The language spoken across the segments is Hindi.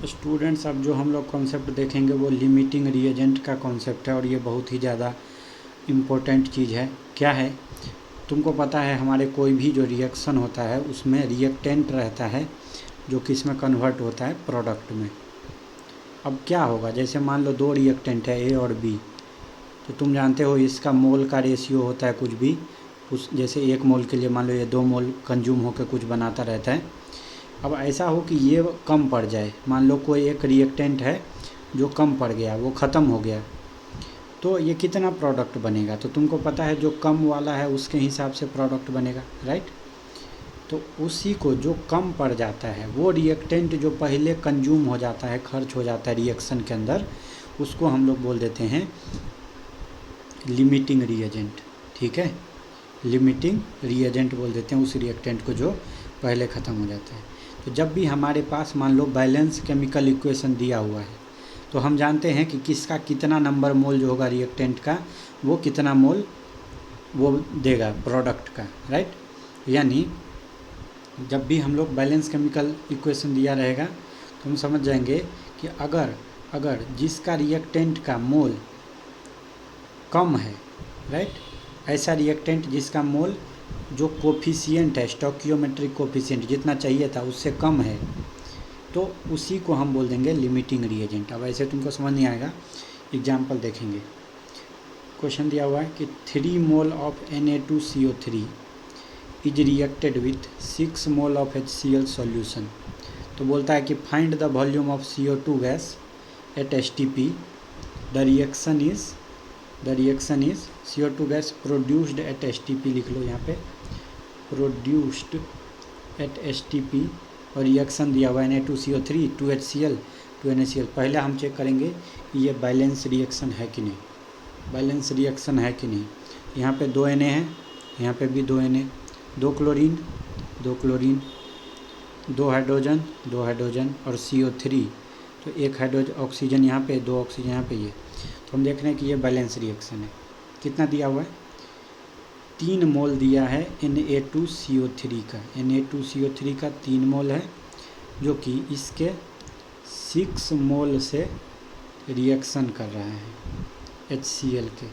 स्टूडेंट्स, अब जो हम लोग कॉन्सेप्ट देखेंगे वो लिमिटिंग रिएजेंट का कॉन्सेप्ट है और ये बहुत ही ज़्यादा इम्पोर्टेंट चीज़ है। क्या है, तुमको पता है हमारे कोई भी जो रिएक्शन होता है उसमें रिएक्टेंट रहता है जो कि इसमें कन्वर्ट होता है प्रोडक्ट में। अब क्या होगा, जैसे मान लो दो रिएक्टेंट है ए और बी, तो तुम जानते हो इसका मोल का रेशियो होता है कुछ भी, उस जैसे 1 मोल के लिए मान लो ये 2 मोल कंज्यूम होकर कुछ बनाता रहता है। अब ऐसा हो कि ये कम पड़ जाए, मान लो कोई एक रिएक्टेंट है जो कम पड़ गया, वो ख़त्म हो गया, तो ये कितना प्रोडक्ट बनेगा, तो तुमको पता है जो कम वाला है उसके हिसाब से प्रोडक्ट बनेगा, राइट। तो उसी को जो कम पड़ जाता है वो रिएक्टेंट जो पहले कंज्यूम हो जाता है, खर्च हो जाता है रिएक्शन के अंदर, उसको हम लोग बोल देते हैं लिमिटिंग रिएजेंट। ठीक है, लिमिटिंग रिएजेंट बोल देते हैं उस रिएक्टेंट को जो पहले ख़त्म हो जाता है। तो जब भी हमारे पास मान लो बैलेंस केमिकल इक्वेशन दिया हुआ है, तो हम जानते हैं कि किसका कितना नंबर मोल जो होगा रिएक्टेंट का, वो कितना मोल वो देगा प्रोडक्ट का, राइट। यानी जब भी हम लोग बैलेंस केमिकल इक्वेशन दिया रहेगा तो हम समझ जाएंगे कि अगर जिसका रिएक्टेंट का मोल कम है, राइट, ऐसा रिएक्टेंट जिसका मोल जो कोफिशिएंट है, स्टोकियोमेट्रिक कोफिशिएंट जितना चाहिए था उससे कम है, तो उसी को हम बोल देंगे लिमिटिंग रिएजेंट। अब ऐसे तुमको समझ नहीं आएगा, एग्जाम्पल देखेंगे। क्वेश्चन दिया हुआ है कि 3 mole of Na2CO3 is reacted with 6 mole of HCl solution. तो बोलता है कि find the volume of CO2 gas at STP। The reaction is CO2 gas produced at STP, लिख लो यहाँ पे प्रोड्यूस्ड एट STP, और रिएक्शन दिया हुआ है Na2CO3 2HCl 2NaCl। पहले हम चेक करेंगे कि ये बैलेंस रिएक्शन है कि नहीं, बैलेंस रिएक्शन है कि नहीं। यहाँ पे 2 Na है, यहाँ पे भी 2 Na, 2 chlorine 2 chlorine, 2 hydrogen 2 hydrogen और CO3, तो 1 हाइड्रोजन ऑक्सीजन यहाँ पे, 2 ऑक्सीजन यहाँ पे। ये तो हम देख रहे हैं कि ये बैलेंस रिएक्शन है। कितना दिया हुआ है, 3 मोल दिया है Na2CO3 का, Na2CO3 का 3 मोल है जो कि इसके 6 मोल से रिएक्शन कर रहा है HCl के।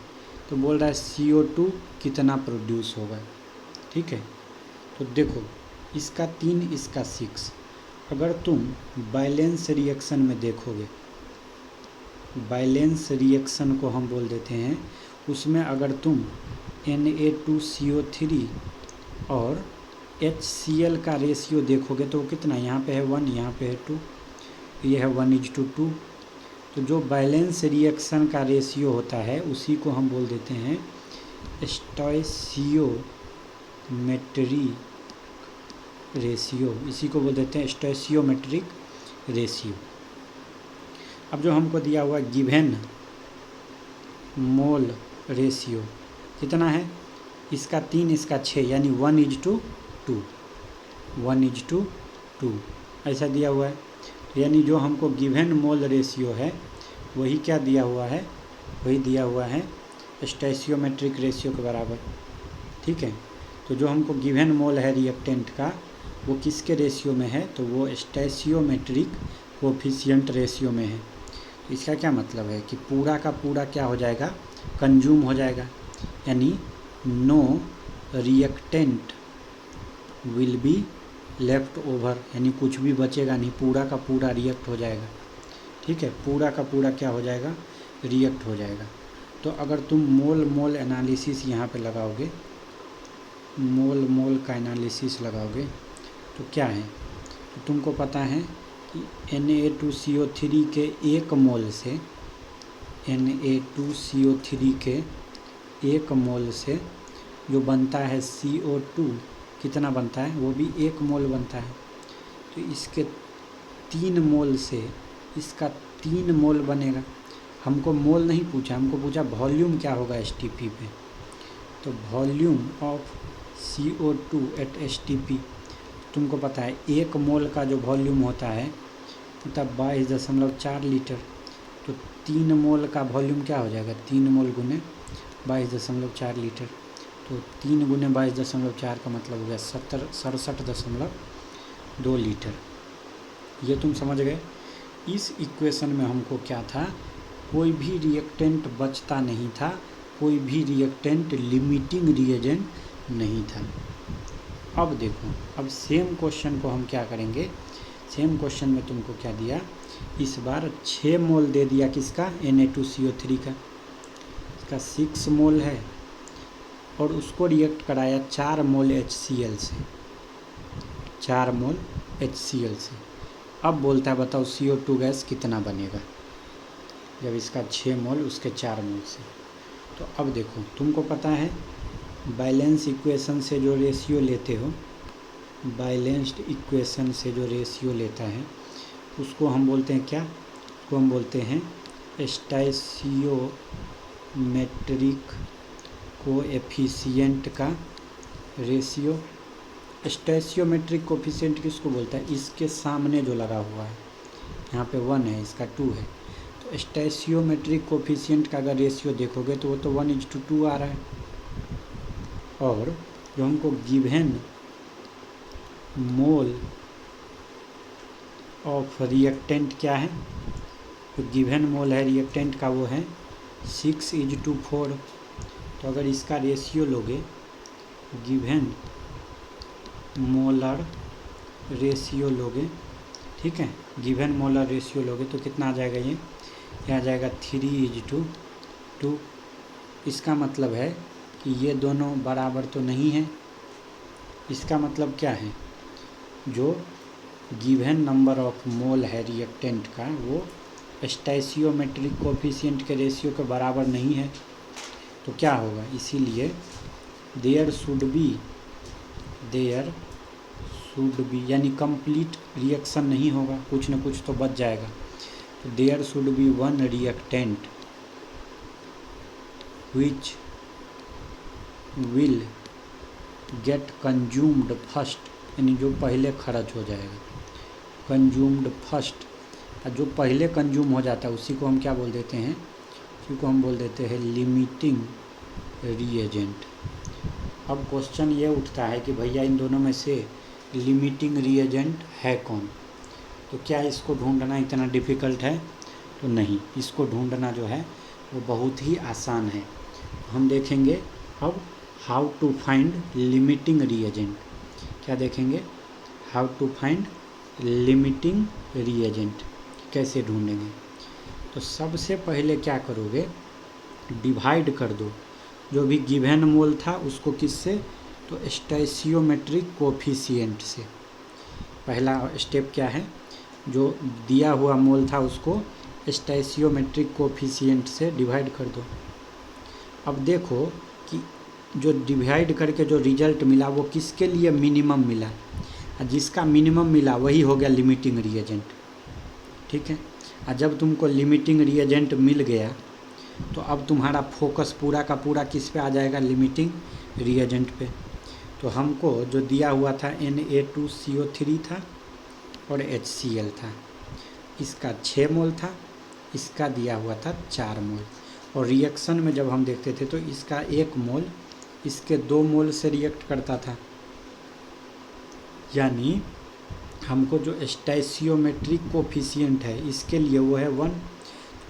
तो बोल रहा है CO2 कितना प्रोड्यूस होगा। ठीक है, तो देखो इसका 3 इसका 6, अगर तुम बैलेंस रिएक्शन में देखोगे, बैलेंस रिएक्शन को हम बोल देते हैं, उसमें अगर तुम Na2CO3 और HCl का रेशियो देखोगे तो कितना, यहाँ पे है 1, यहाँ पे है 2, ये है 1:2। तो जो बैलेंस रिएक्शन का रेशियो होता है उसी को हम बोल देते हैं स्टोइसियोमेट्रिक रेशियो, इसी को बोल देते हैं स्टोइसियोमेट्रिक रेशियो। अब जो हमको दिया हुआ गिवन मोल रेशियो कितना है, इसका 3 इसका 6, यानी 1:2, 1:2 ऐसा दिया हुआ है। यानी जो हमको गिवन मोल रेशियो है वही क्या दिया हुआ है, वही दिया हुआ है स्टोइसियोमेट्रिक रेशियो के बराबर। ठीक है, तो जो हमको गिवन मोल है रिएक्टेंट का वो किसके रेशियो में है, तो वो स्टोइसियोमेट्रिक कोफिशिएंट रेशियो में है। तो इसका क्या मतलब है कि पूरा का पूरा क्या हो जाएगा, कंज्यूम हो जाएगा, यानी no reactant will be left over, यानी कुछ भी बचेगा नहीं, पूरा का पूरा रिएक्ट हो जाएगा। ठीक है, पूरा का पूरा क्या हो जाएगा, रिएक्ट हो जाएगा। तो अगर तुम मोल एनालिसिस यहाँ पे लगाओगे, मोल का एनालिसिस लगाओगे तो क्या है, तो तुमको पता है कि Na2CO3 के 1 मोल से, Na2CO3 के 1 मोल से जो बनता है CO2 कितना बनता है, वो भी 1 मोल बनता है। तो इसके 3 मोल से इसका 3 मोल बनेगा। हमको मोल नहीं पूछा, हमको पूछा वॉल्यूम क्या होगा STP पे। तो volume of CO2 eight STP, तुमको पता है 1 मोल का जो वॉल्यूम होता है मतलब 22.4 लीटर। तो 3 मोल का वॉल्यूम क्या हो जाएगा, 3 मोल गुने 22.4 लीटर। तो 3 गुने 22.4 का मतलब हो गया 67.2 लीटर। ये तुम समझ गए इस इक्वेशन में हमको क्या था, कोई भी रिएक्टेंट बचता नहीं था, कोई भी रिएक्टेंट लिमिटिंग रिएजेंट नहीं था। अब देखो, अब सेम क्वेश्चन को हम क्या करेंगे, सेम क्वेश्चन में तुमको क्या दिया, इस बार 6 मोल दे दिया किसका, Na2CO3 का, इसका 6 मोल है, और उसको रिएक्ट कराया 4 मोल HCl से, 4 मोल HCl से। अब बोलता है बताओ CO2 गैस कितना बनेगा, जब इसका 6 मोल उसके 4 मोल से। तो अब देखो, तुमको पता है बैलेंस इक्वेशन से जो रेशियो लेते हो, बैलेंस्ड इक्वेशन से जो रेशियो लेता है उसको हम बोलते हैं क्या, उसको हम बोलते हैं स्टोइचियोमेट्रिक कोएफिशिएंट का रेशियो। स्टोइचियोमेट्रिक कोएफिशिएंट किसको बोलता है, इसके सामने जो लगा हुआ है, यहाँ पे 1 है, इसका 2 है, तो स्टोइचियोमेट्रिक कोएफिशिएंट का अगर रेशियो देखोगे तो वो तो 1:2 आ रहा है। और जो हमको गिवन मोल ऑफ रिएक्टेंट क्या है, तो गिवन मोल है रिएक्टेंट का वो है 6:4। तो अगर इसका रेशियो लोगे, गिवन मोलर रेशियो लोगे, ठीक है, गिवन मोलर रेशियो लोगे तो कितना आ जाएगा, ये आ जाएगा 3:2। इसका मतलब है कि ये दोनों बराबर तो नहीं है। इसका मतलब क्या है, जो गिवन नंबर ऑफ मोल है रिएक्टेंट का वो स्टोइचियोमेट्रिक कोएफिशिएंट के रेशियो के बराबर नहीं है, तो क्या होगा, इसीलिए देयर शुड बी यानी कंप्लीट रिएक्शन नहीं होगा, कुछ न कुछ तो बच जाएगा। तो there should be one reactant which will get consumed first, यानी जो पहले खर्च हो जाएगा, कंज्यूम्ड फर्स्ट। और जो पहले कंज्यूम हो जाता है उसी को हम क्या बोल देते हैं, उसी को हम बोल देते हैं लिमिटिंग रिएजेंट। अब क्वेश्चन ये उठता है कि भैया इन दोनों में से लिमिटिंग रिएजेंट है कौन, तो क्या इसको ढूंढना इतना डिफ़िकल्ट है, तो नहीं, इसको ढूंढना जो है वो बहुत ही आसान है। हम देखेंगे अब how to find limiting reagent, क्या देखेंगे, how to find limiting reagent, कैसे ढूंढेंगे। तो सबसे पहले क्या करोगे, डिवाइड कर दो जो भी गिवन मोल था उसको, किससे, तो स्टोइचियोमेट्रिक कोएफिशिएंट से। पहला स्टेप क्या है, जो दिया हुआ मोल था उसको स्टोइचियोमेट्रिक कोएफिशिएंट से डिवाइड कर दो। अब देखो कि जो डिवाइड करके जो रिजल्ट मिला वो किसके लिए मिनिमम मिला, और जिसका मिनिमम मिला वही हो गया लिमिटिंग रिएजेंट, ठीक है। और जब तुमको लिमिटिंग रिएजेंट मिल गया तो अब तुम्हारा फोकस पूरा का पूरा किस पे आ जाएगा, लिमिटिंग रिएजेंट पे। तो हमको जो दिया हुआ था Na2CO3 था और HCl था, इसका 6 मोल था, इसका दिया हुआ था 4 मोल, और रिएक्शन में जब हम देखते थे तो इसका 1 मोल इसके 2 मोल से रिएक्ट करता था, यानी हमको जो स्टोइचियोमेट्रिक कोएफिशिएंट है इसके लिए वो है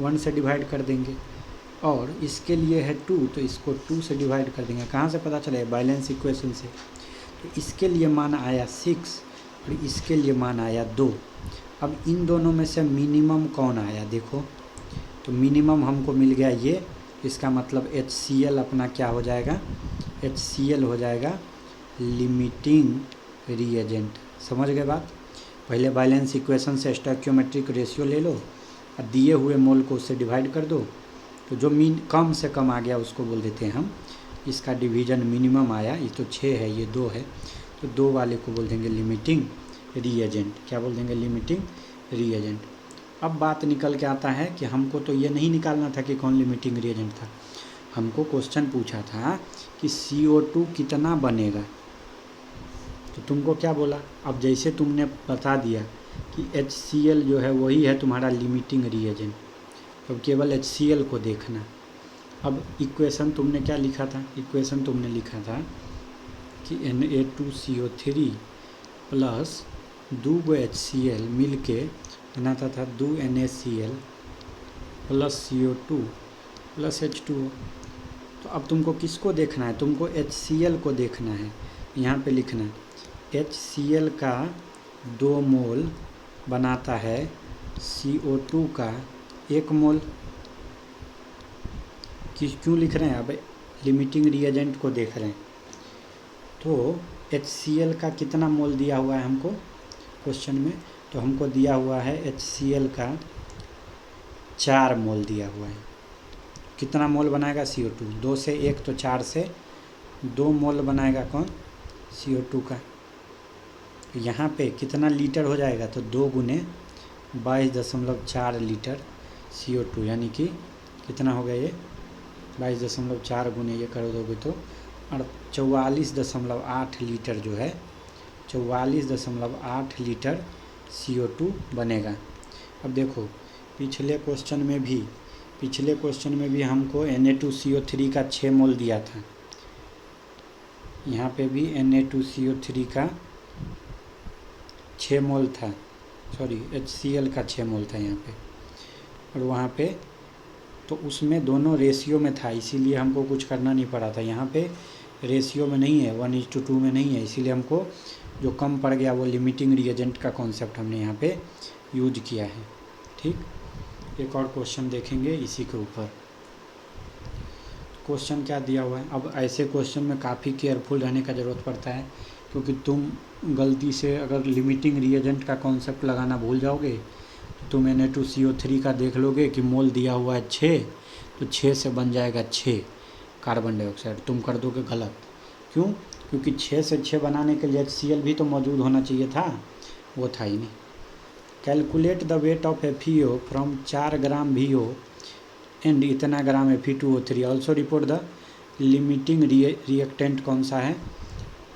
1 से डिवाइड कर देंगे, और इसके लिए है 2 तो इसको 2 से डिवाइड कर देंगे। कहाँ से पता चले, बैलेंस इक्वेशन से। तो इसके लिए मान आया 6 और इसके लिए मान आया 2। अब इन दोनों में से मिनिमम कौन आया देखो, तो मिनिमम हमको मिल गया ये, इसका मतलब HCl अपना क्या हो जाएगा, HCl हो जाएगा लिमिटिंग रिएजेंट। समझ गए बात। पहले बैलेंस इक्वेशन से स्टोइचियोमेट्रिक रेशियो ले लो और दिए हुए मोल को उससे डिवाइड कर दो, तो जो कम से कम आ गया उसको बोल देते हैं हम, इसका डिवीजन मिनिमम आया, ये तो 6 है ये 2 है, तो 2 वाले को बोल देंगे लिमिटिंग रिएजेंट। क्या बोल देंगे, लिमिटिंग रिएजेंट। अब बात निकल के आता है कि हमको तो ये नहीं निकालना था कि कौन लिमिटिंग रिएजेंट था, हमको क्वेश्चन पूछा था कि CO2 कितना बनेगा, तो तुमको क्या बोला, अब जैसे तुमने बता दिया कि HCl जो है वही है तुम्हारा लिमिटिंग रिएजेंट, अब केवल HCl को देखना। अब इक्वेशन तुमने क्या लिखा था, इक्वेशन तुमने लिखा था कि Na2CO3 प्लस 2 HCl मिल के बनाता था 2 NaCl plus CO2 plus H2O। तो अब तुमको किसको देखना है, तुमको HCl को देखना है। यहाँ पे लिखना HCl का 2 मोल बनाता है CO2 का 1 मोल। क्यों लिख रहे हैं, अब लिमिटिंग रिएजेंट को देख रहे हैं। तो HCl का कितना मोल दिया हुआ है हमको क्वेश्चन में, तो हमको दिया हुआ है HCl का 4 मोल दिया हुआ है। कितना मोल बनाएगा CO2, 2 से 1 तो 4 से 2 मोल बनाएगा कौन, CO2 का। यहाँ पे कितना लीटर हो जाएगा, तो 2 गुने 22.4 लीटर CO2, यानी कि कितना हो गया ये 22.4 गुने ये कर दोगे तो 44.8 लीटर जो है 44.8 लीटर CO2 बनेगा। अब देखो पिछले क्वेश्चन में भी हमको Na2CO3 का 6 मोल दिया था, यहाँ पे भी Na2CO3 का 6 मोल था, सॉरी HCl का 6 मोल था यहाँ पे, और वहाँ पे तो उसमें दोनों रेशियो में था, इसीलिए हमको कुछ करना नहीं पड़ा था। यहाँ पे रेशियो में नहीं है, 1:2 में नहीं है, इसीलिए हमको जो कम पड़ गया वो लिमिटिंग रिएजेंट का कॉन्सेप्ट हमने यहाँ पे यूज किया है। ठीक, एक और क्वेश्चन देखेंगे इसी के ऊपर। क्वेश्चन क्या दिया हुआ है, अब ऐसे क्वेश्चन में काफ़ी केयरफुल रहने का ज़रूरत पड़ता है, क्योंकि तुम गलती से अगर लिमिटिंग रिएजेंट का कॉन्सेप्ट लगाना भूल जाओगे तो तुम Na2CO3 का देख लोगे कि मोल दिया हुआ है 6, तो 6 से बन जाएगा 6 कार्बन डाइऑक्साइड, तुम कर दोगे गलत। क्यों, क्योंकि 6 से 6 बनाने के लिए HCl भी तो मौजूद होना चाहिए था, वो था ही नहीं। Calculate the weight of FeO from 4 gram VO and इतना ग्राम Fe2O3, also report the limiting reactant कौन सा है।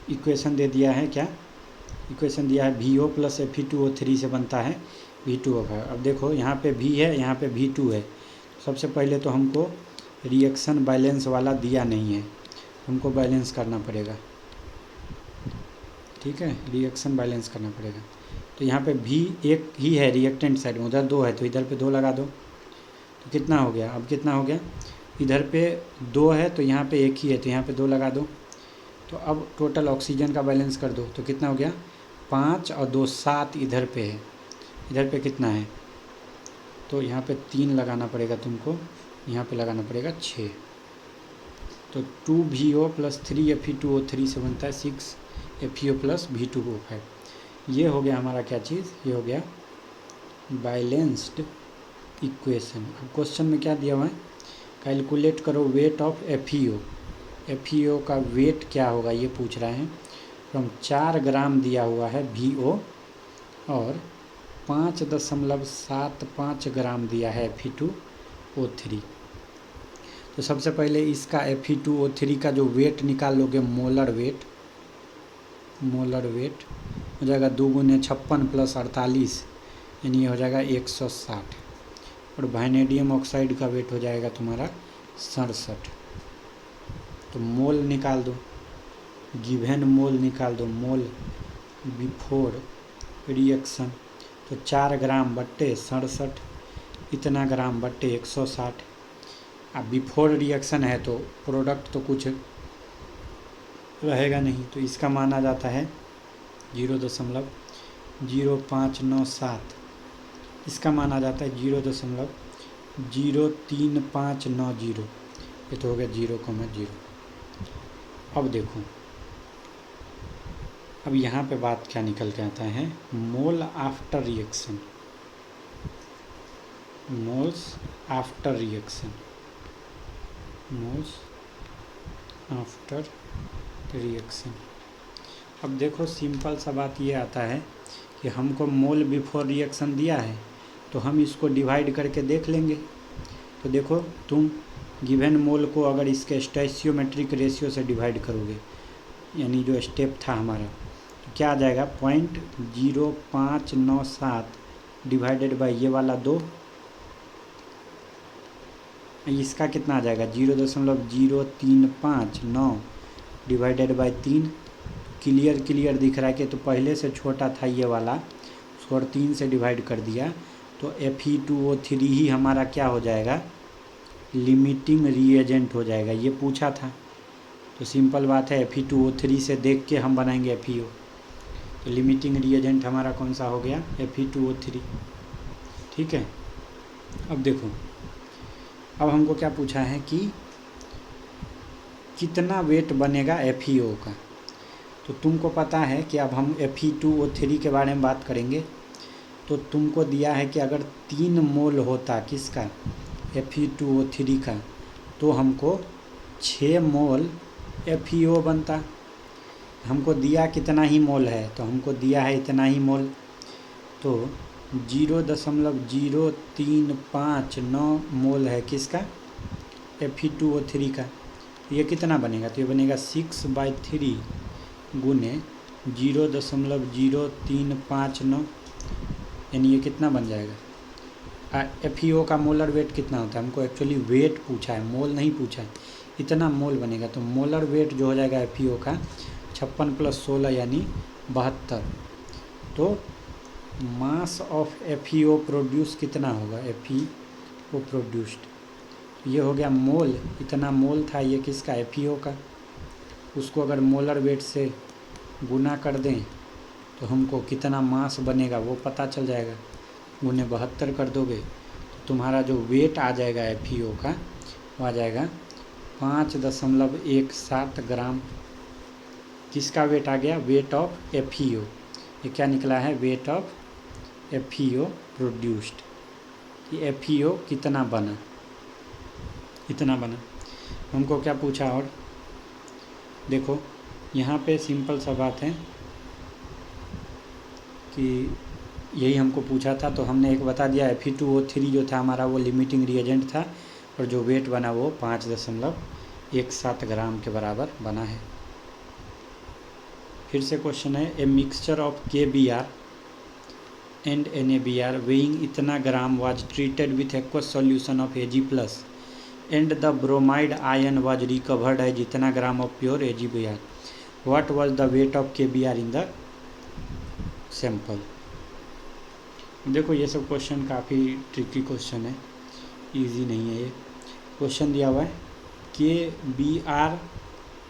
इक्वेशन दे दिया है, क्या इक्वेशन दिया है, VO प्लस Fe2O3 से बनता है V2O5। अब देखो यहाँ पे V है, यहाँ पे V2 है। सबसे पहले तो हमको रिएक्शन बैलेंस वाला दिया नहीं है, हमको बैलेंस करना पड़ेगा। ठीक है, रिएक्शन बैलेंस करना पड़ेगा। तो यहाँ पे V एक ही है रिएक्टेंट साइड में, उधर 2 है, तो इधर पे 2 लगा दो, तो कितना हो गया, अब कितना हो गया, इधर पे 2 है तो यहाँ पे 1 ही है, तो यहाँ पे 2 लगा दो। तो अब टोटल ऑक्सीजन का बैलेंस कर दो, तो कितना हो गया 5 और 2 7 इधर पे है, इधर पे कितना है, तो यहाँ पे 3 लगाना पड़ेगा तुमको, यहाँ पे लगाना पड़ेगा 6। तो 2VO प्लस 3Fe2O3 से बनता है 6FeO प्लस V2O5। ये हो गया हमारा क्या चीज़, ये हो गया बैलेंस्ड इक्वेशन। अब क्वेश्चन में क्या दिया हुआ है, कैलकुलेट करो वेट ऑफ FeO का वेट क्या होगा ये पूछ रहा है। फ्रॉम 4 ग्राम दिया हुआ है VO और 5.75 ग्राम दिया है Fe2O3। तो सबसे पहले इसका Fe2O3 का जो वेट निकाल लोगे, मोलर वेट हो जाएगा 2 गुने 56 प्लस 48, यानी ये हो जाएगा 160। और वानेडियम ऑक्साइड का वेट हो जाएगा तुम्हारा 67। तो मोल निकाल दो, गिवन मोल निकाल दो, मोल बिफोर रिएक्शन। तो 4 ग्राम बट्टे 67, इतना ग्राम बट्टे 160। अब बिफोर रिएक्शन है तो प्रोडक्ट तो कुछ रहेगा नहीं, तो इसका माना जाता है 0.0597, इसका माना जाता है 0.03590, ये तो हो गया 0,0। अब देखो, अब यहाँ पे बात क्या निकल के आता है, mole after reaction, moles after reaction, moles after reaction. अब देखो सिंपल सा बात ये आता है कि हमको मोल बिफोर रिएक्शन दिया है, तो हम इसको डिवाइड करके देख लेंगे। तो देखो तुम गिवन मोल को अगर इसके स्टोइचियोमेट्रिक रेशियो से डिवाइड करोगे, यानी जो स्टेप था हमारा, तो क्या आ जाएगा 0.0597 डिवाइडेड बाई ये वाला 2, इसका कितना आ जाएगा 0.0359 डिवाइडेड बाई 3। क्लियर दिख रहा है कि तो पहले से छोटा था ये वाला, उसको और 3 से डिवाइड कर दिया तो Fe2O3 ही हमारा क्या हो जाएगा, लिमिटिंग रिएजेंट हो जाएगा। ये पूछा था तो सिंपल बात है, Fe2O3 से देख के हम बनाएंगे FeO। तो लिमिटिंग रिएजेंट हमारा कौन सा हो गया, Fe2O3। ठीक है, अब देखो, अब हमको क्या पूछा है कि कितना वेट बनेगा FeO का। तो तुमको पता है कि अब हम Fe2O3 के बारे में बात करेंगे। तो तुमको दिया है कि अगर 3 मोल होता किसका, Fe2O3 का, तो हमको 6 मोल FeO बनता। हमको दिया कितना ही मोल है, तो हमको दिया है इतना ही मोल। तो 0.0359 मोल है किसका, Fe2O3 का। ये कितना बनेगा, तो ये बनेगा 6/3 गुने 0.0359, यानी ये कितना बन जाएगा। FeO का मोलर वेट कितना होता है, हमको एक्चुअली वेट पूछा है, मोल नहीं पूछा है। इतना मोल बनेगा तो मोलर वेट जो हो जाएगा FeO का 56 + 16 यानी 72। तो मास ऑफ FeO प्रोड्यूस कितना होगा, FeO प्रोड्यूस्ड, ये हो गया मोल। इतना मोल था ये किसका, FeO का। उसको अगर मोलर वेट से गुना कर दें तो हमको कितना मास बनेगा वो पता चल जाएगा। गुने 72 कर दोगे तो तुम्हारा जो वेट आ जाएगा FeO का वो आ जाएगा 5.17 ग्राम। किसका वेट आ गया, वेट ऑफ FeO। ये क्या निकला है, वेट ऑफ FeO प्रोड्यूस्ड, कि FeO कितना बना, इतना बना। हमको क्या पूछा, और देखो यहाँ पे सिंपल सा बात है कि यही हमको पूछा था, तो हमने एक बता दिया Fe2O3 जो था हमारा वो लिमिटिंग रिएजेंट था, और जो वेट बना वो 5.17 ग्राम के बराबर बना है। फिर से क्वेश्चन है, a mixture of KBr and NaBr weighing इतना gram was treated with aqueous solution of Ag+ and the bromide ion was recovered as इतना gram of pure AgBr। What was the weight of KBr in the sample. देखो ये सब क्वेश्चन काफ़ी ट्रिकी क्वेश्चन है, इजी नहीं है। ये क्वेश्चन दिया हुआ है KBr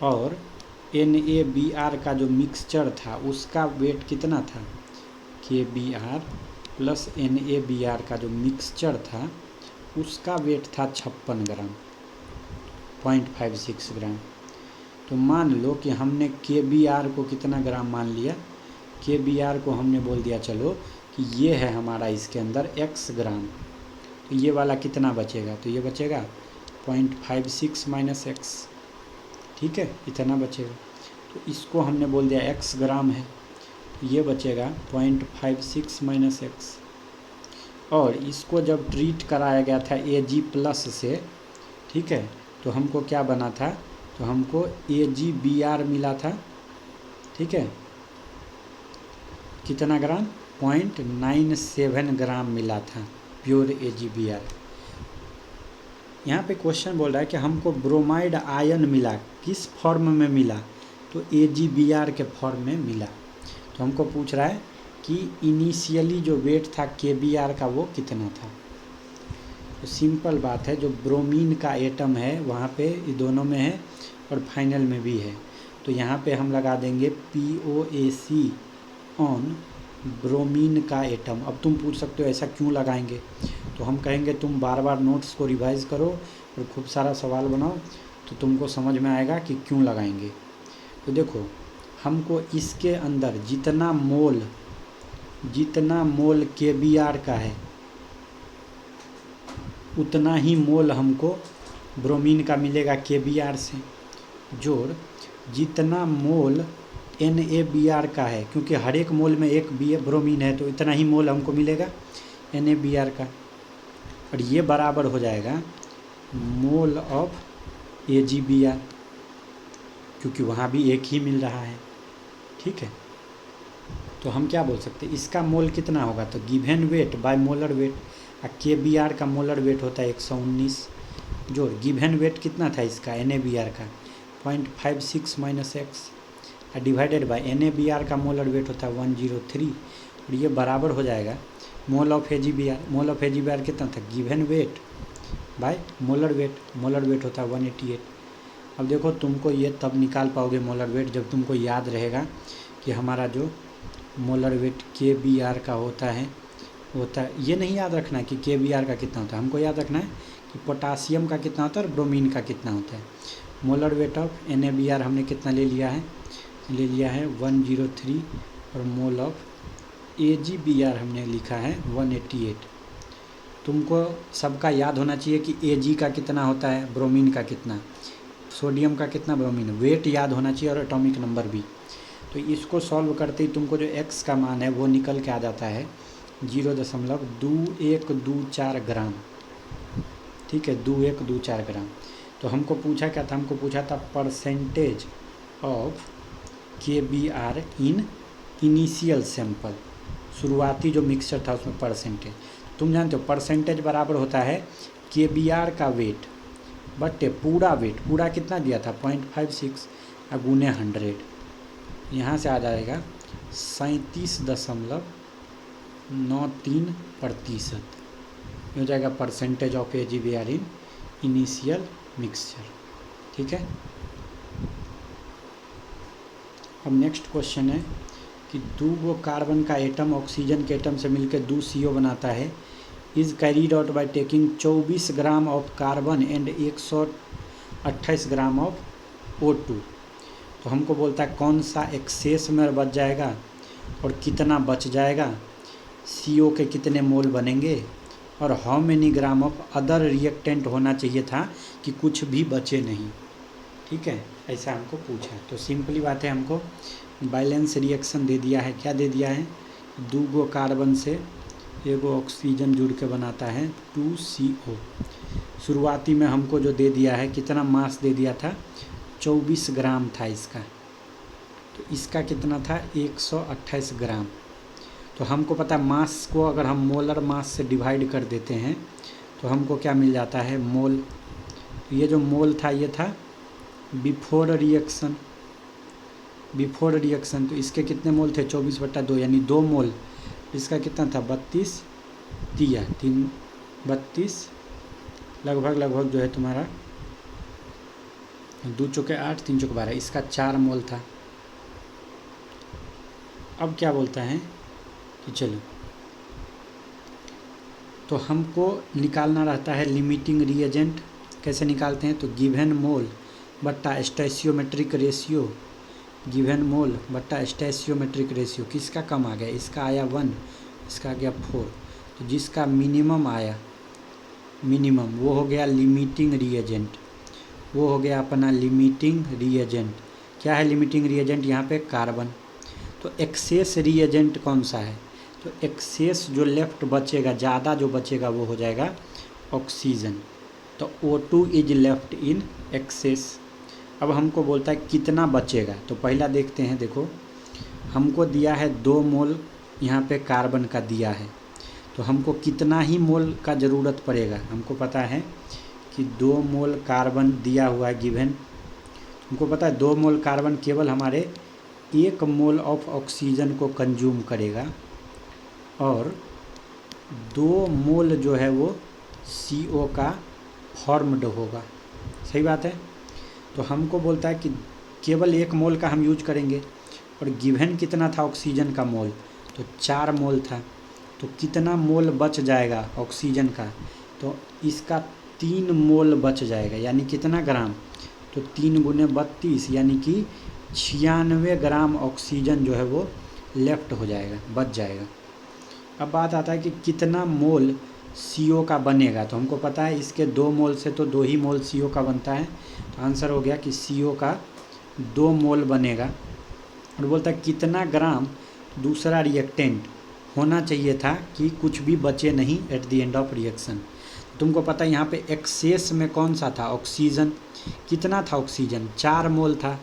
और NaBr का जो मिक्सचर था उसका वेट कितना था, KBr + NaBr का जो मिक्सचर था उसका वेट था 56 ग्राम, 0.56 ग्राम। तो मान लो कि हमने KBr को कितना ग्राम मान लिया, KBr को हमने बोल दिया चलो कि ये है हमारा इसके अंदर x ग्राम। तो ये वाला कितना बचेगा, तो ये बचेगा 0.56 - x। ठीक है, इतना बचेगा। तो इसको हमने बोल दिया x ग्राम है, तो ये बचेगा 0.56 - x। और इसको जब ट्रीट कराया गया था Ag+ से, ठीक है, तो हमको क्या बना था, तो हमको AgBr मिला था। ठीक है, कितना ग्राम, 0.97 ग्राम मिला था प्योर AgBr। यहाँ पे क्वेश्चन बोल रहा है कि हमको ब्रोमाइड आयन मिला, किस फॉर्म में मिला, तो AgBr के फॉर्म में मिला। तो हमको पूछ रहा है कि इनिशियली जो वेट था KBr का वो कितना था। तो सिंपल बात है, जो ब्रोमीन का एटम है वहाँ पे ये दोनों में है और फाइनल में भी है, तो यहाँ पे हम लगा देंगे POAC ऑन ब्रोमीन का एटम। अब तुम पूछ सकते हो ऐसा क्यों लगाएंगे, तो हम कहेंगे तुम बार बार नोट्स को रिवाइज़ करो और खूब सारा सवाल बनाओ तो तुमको समझ में आएगा कि क्यों लगाएंगे। तो देखो, हमको इसके अंदर जितना मोल KBr का है उतना ही मोल हमको ब्रोमीन का मिलेगा KBr से, जोड़ जितना मोल NaBr का है, क्योंकि हर एक मोल में एक ब्रोमीन है तो इतना ही मोल हमको मिलेगा NaBr का, और ये बराबर हो जाएगा मोल ऑफ AgBr, क्योंकि वहाँ भी एक ही मिल रहा है। ठीक है, तो हम क्या बोल सकते हैं, इसका मोल कितना होगा, तो given weight by molar weight, और KBr का मोलर वेट होता है 119, जोड़ गिवन वेट कितना था इसका NaBr का 0.56 - x, डिवाइडेड बाय NaBr का मोलर वेट होता है 103, और ये बराबर हो जाएगा mole of AgBr। Mole of AgBr कितना था, given weight by molar weight. Molar weight होता है 188। अब देखो तुमको ये तब निकाल पाओगे मोलर वेट जब तुमको याद रहेगा कि हमारा जो मोलर वेट KBr का होता है ये नहीं याद रखना है कि KBr का कितना होता है, हमको याद रखना है कि पोटासियम का कितना होता है और ब्रोमीन का कितना होता है। मोलर वेट ऑफ NaBr हमने कितना ले लिया है 103 और मोल ऑफ AgBr हमने लिखा है 188। तुमको सबका याद होना चाहिए कि Ag का कितना होता है, ब्रोमीन का कितना, सोडियम का कितना, ब्रोमीन, वेट याद होना चाहिए और एटॉमिक नंबर भी। तो इसको सॉल्व करते ही तुमको जो x का मान है वो निकल के आ जाता है 0.2124 ग्राम। ठीक है, 2124 ग्राम। तो हमको पूछा क्या था, हमको पूछा था percentage of KBr in initial sample, शुरुआती जो मिक्सचर था उसमें परसेंटेज। तुम जानते हो परसेंटेज बराबर होता है KBr का वेट बट पूरा वेट, पूरा कितना दिया था 0.56 गुने 100, यहाँ से आ जाएगा 37.93%। हो जाएगा percentage of AgBr in initial mixture. ठीक है, अब नेक्स्ट क्वेश्चन है कि 2 कार्बन का एटम ऑक्सीजन के एटम से मिलकर 2 CO बनाता है, is carried out by taking 24 gram of carbon and 128 gram of O2। तो हमको बोलता है कौन सा एक्सेस में बच जाएगा और कितना बच जाएगा, CO के कितने मोल बनेंगे और how many gram of other reactant होना चाहिए था कि कुछ भी बचे नहीं। ठीक है, ऐसा हमको पूछा है। तो सिंपली बात है, हमको बैलेंस रिएक्शन दे दिया है। क्या दे दिया है, 2 कार्बन से 1 ऑक्सीजन जुड़ के बनाता है 2 CO। शुरुआती में हमको जो दे दिया है कितना मास दे दिया था 24 ग्राम था इसका, तो इसका कितना था 128 ग्राम। तो हमको पता है मास को अगर हम मोलर मास से डिवाइड कर देते हैं तो हमको क्या मिल जाता है मोल। तो ये जो मोल था ये था बिफोर रिएक्शन, तो इसके कितने मोल थे 24/2 यानी 2 मोल। इसका कितना था 32 दिया 32 लगभग जो है तुम्हारा 2 चौके 8 3 चौके 12, इसका 4 मोल था। अब क्या बोलता है कि चलो तो हमको निकालना रहता है लिमिटिंग रिएजेंट। कैसे निकालते हैं, तो गिवन मोल बट्टा स्टोइचियोमेट्रिक रेशियो, गिवन मोल बट्टा स्टोइचियोमेट्रिक रेशियो किसका कम आ गया, इसका आया 1, इसका आ गया 4। तो जिसका मिनिमम आया वो हो गया लिमिटिंग रिएजेंट, वो हो गया अपना लिमिटिंग रिएजेंट। क्या है लिमिटिंग रिएजेंट, यहाँ पे कार्बन। तो एक्सेस रिएजेंट कौन सा है, तो एक्सेस जो लेफ्ट बचेगा, ज़्यादा जो बचेगा वो हो जाएगा ऑक्सीजन। तो O2 is left in excess. अब हमको बोलता है कितना बचेगा, तो पहला देखते हैं। देखो हमको दिया है 2 मोल यहाँ पे कार्बन का दिया है, तो हमको कितना ही मोल का ज़रूरत पड़ेगा। हमको पता है कि 2 मोल कार्बन दिया हुआ है गिवन। हमको पता है 2 मोल कार्बन केवल हमारे 1 मोल ऑफ ऑक्सीजन को कंज्यूम करेगा और 2 मोल जो है वो CO का फॉर्म्ड होगा। सही बात है। तो हमको बोलता है कि केवल 1 मोल का हम यूज करेंगे और गिवन कितना था ऑक्सीजन का मोल, तो 4 मोल था। तो कितना मोल बच जाएगा ऑक्सीजन का, तो इसका 3 मोल बच जाएगा, यानी कितना ग्राम, तो 3 गुने 32 यानी कि 96 ग्राम ऑक्सीजन जो है वो लेफ्ट हो जाएगा, बच जाएगा। अब बात आता है कि कितना मोल CO का बनेगा। तो हमको पता है इसके 2 मोल से तो 2 ही मोल CO का बनता है। तो आंसर हो गया कि CO का 2 मोल बनेगा। और बोलता है कितना ग्राम दूसरा रिएक्टेंट होना चाहिए था कि कुछ भी बचे नहीं at the end of reaction. तुमको पता है यहाँ पे एक्सेस में कौन सा था, ऑक्सीजन। कितना था ऑक्सीजन, 4 मोल था।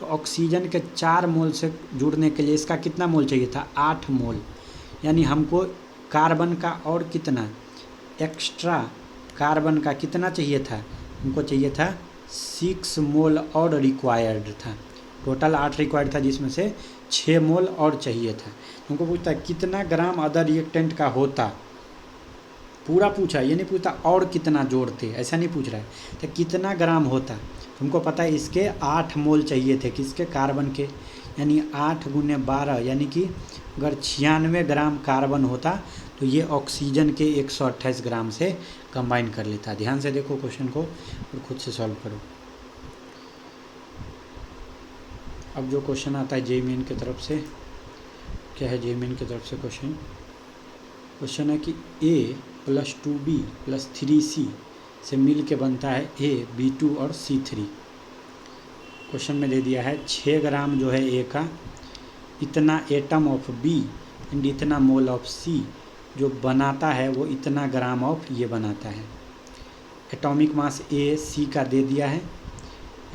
तो ऑक्सीजन के 4 मोल से जुड़ने के लिए इसका कितना मोल चाहिए था, 8 मोल। यानी हमको कार्बन का और कितना एक्स्ट्रा कार्बन का कितना चाहिए था, हमको चाहिए था 6 मोल और रिक्वायर्ड था। टोटल 8 रिक्वायर्ड था जिसमें से 6 मोल और चाहिए था। तुमको पूछता है कितना ग्राम अदर रिएक्टेंट का होता, पूरा पूछा, ये नहीं पूछता और कितना जोड़ते, ऐसा नहीं पूछ रहा है। तो कितना ग्राम होता, तुमको पता है इसके 8 मोल चाहिए थे, किसके, कार्बन के, यानी 8 गुने 12, यानी कि अगर 96 ग्राम कार्बन होता तो ये ऑक्सीजन के 128 ग्राम से कंबाइन कर लेता। ध्यान से देखो क्वेश्चन को और खुद से सॉल्व करो। अब जो क्वेश्चन आता है जेईई मेन की तरफ से, क्या है जेईई मेन की तरफ से क्वेश्चन है कि A + 2B + 3C से मिल के बनता है A, B2 और C3। क्वेश्चन में दे दिया है 6 ग्राम जो है A का, इतना एटम ऑफ B एंड इतना मोल ऑफ C जो बनाता है वो इतना ग्राम ऑफ ये बनाता है। एटॉमिक मास A C का दे दिया है,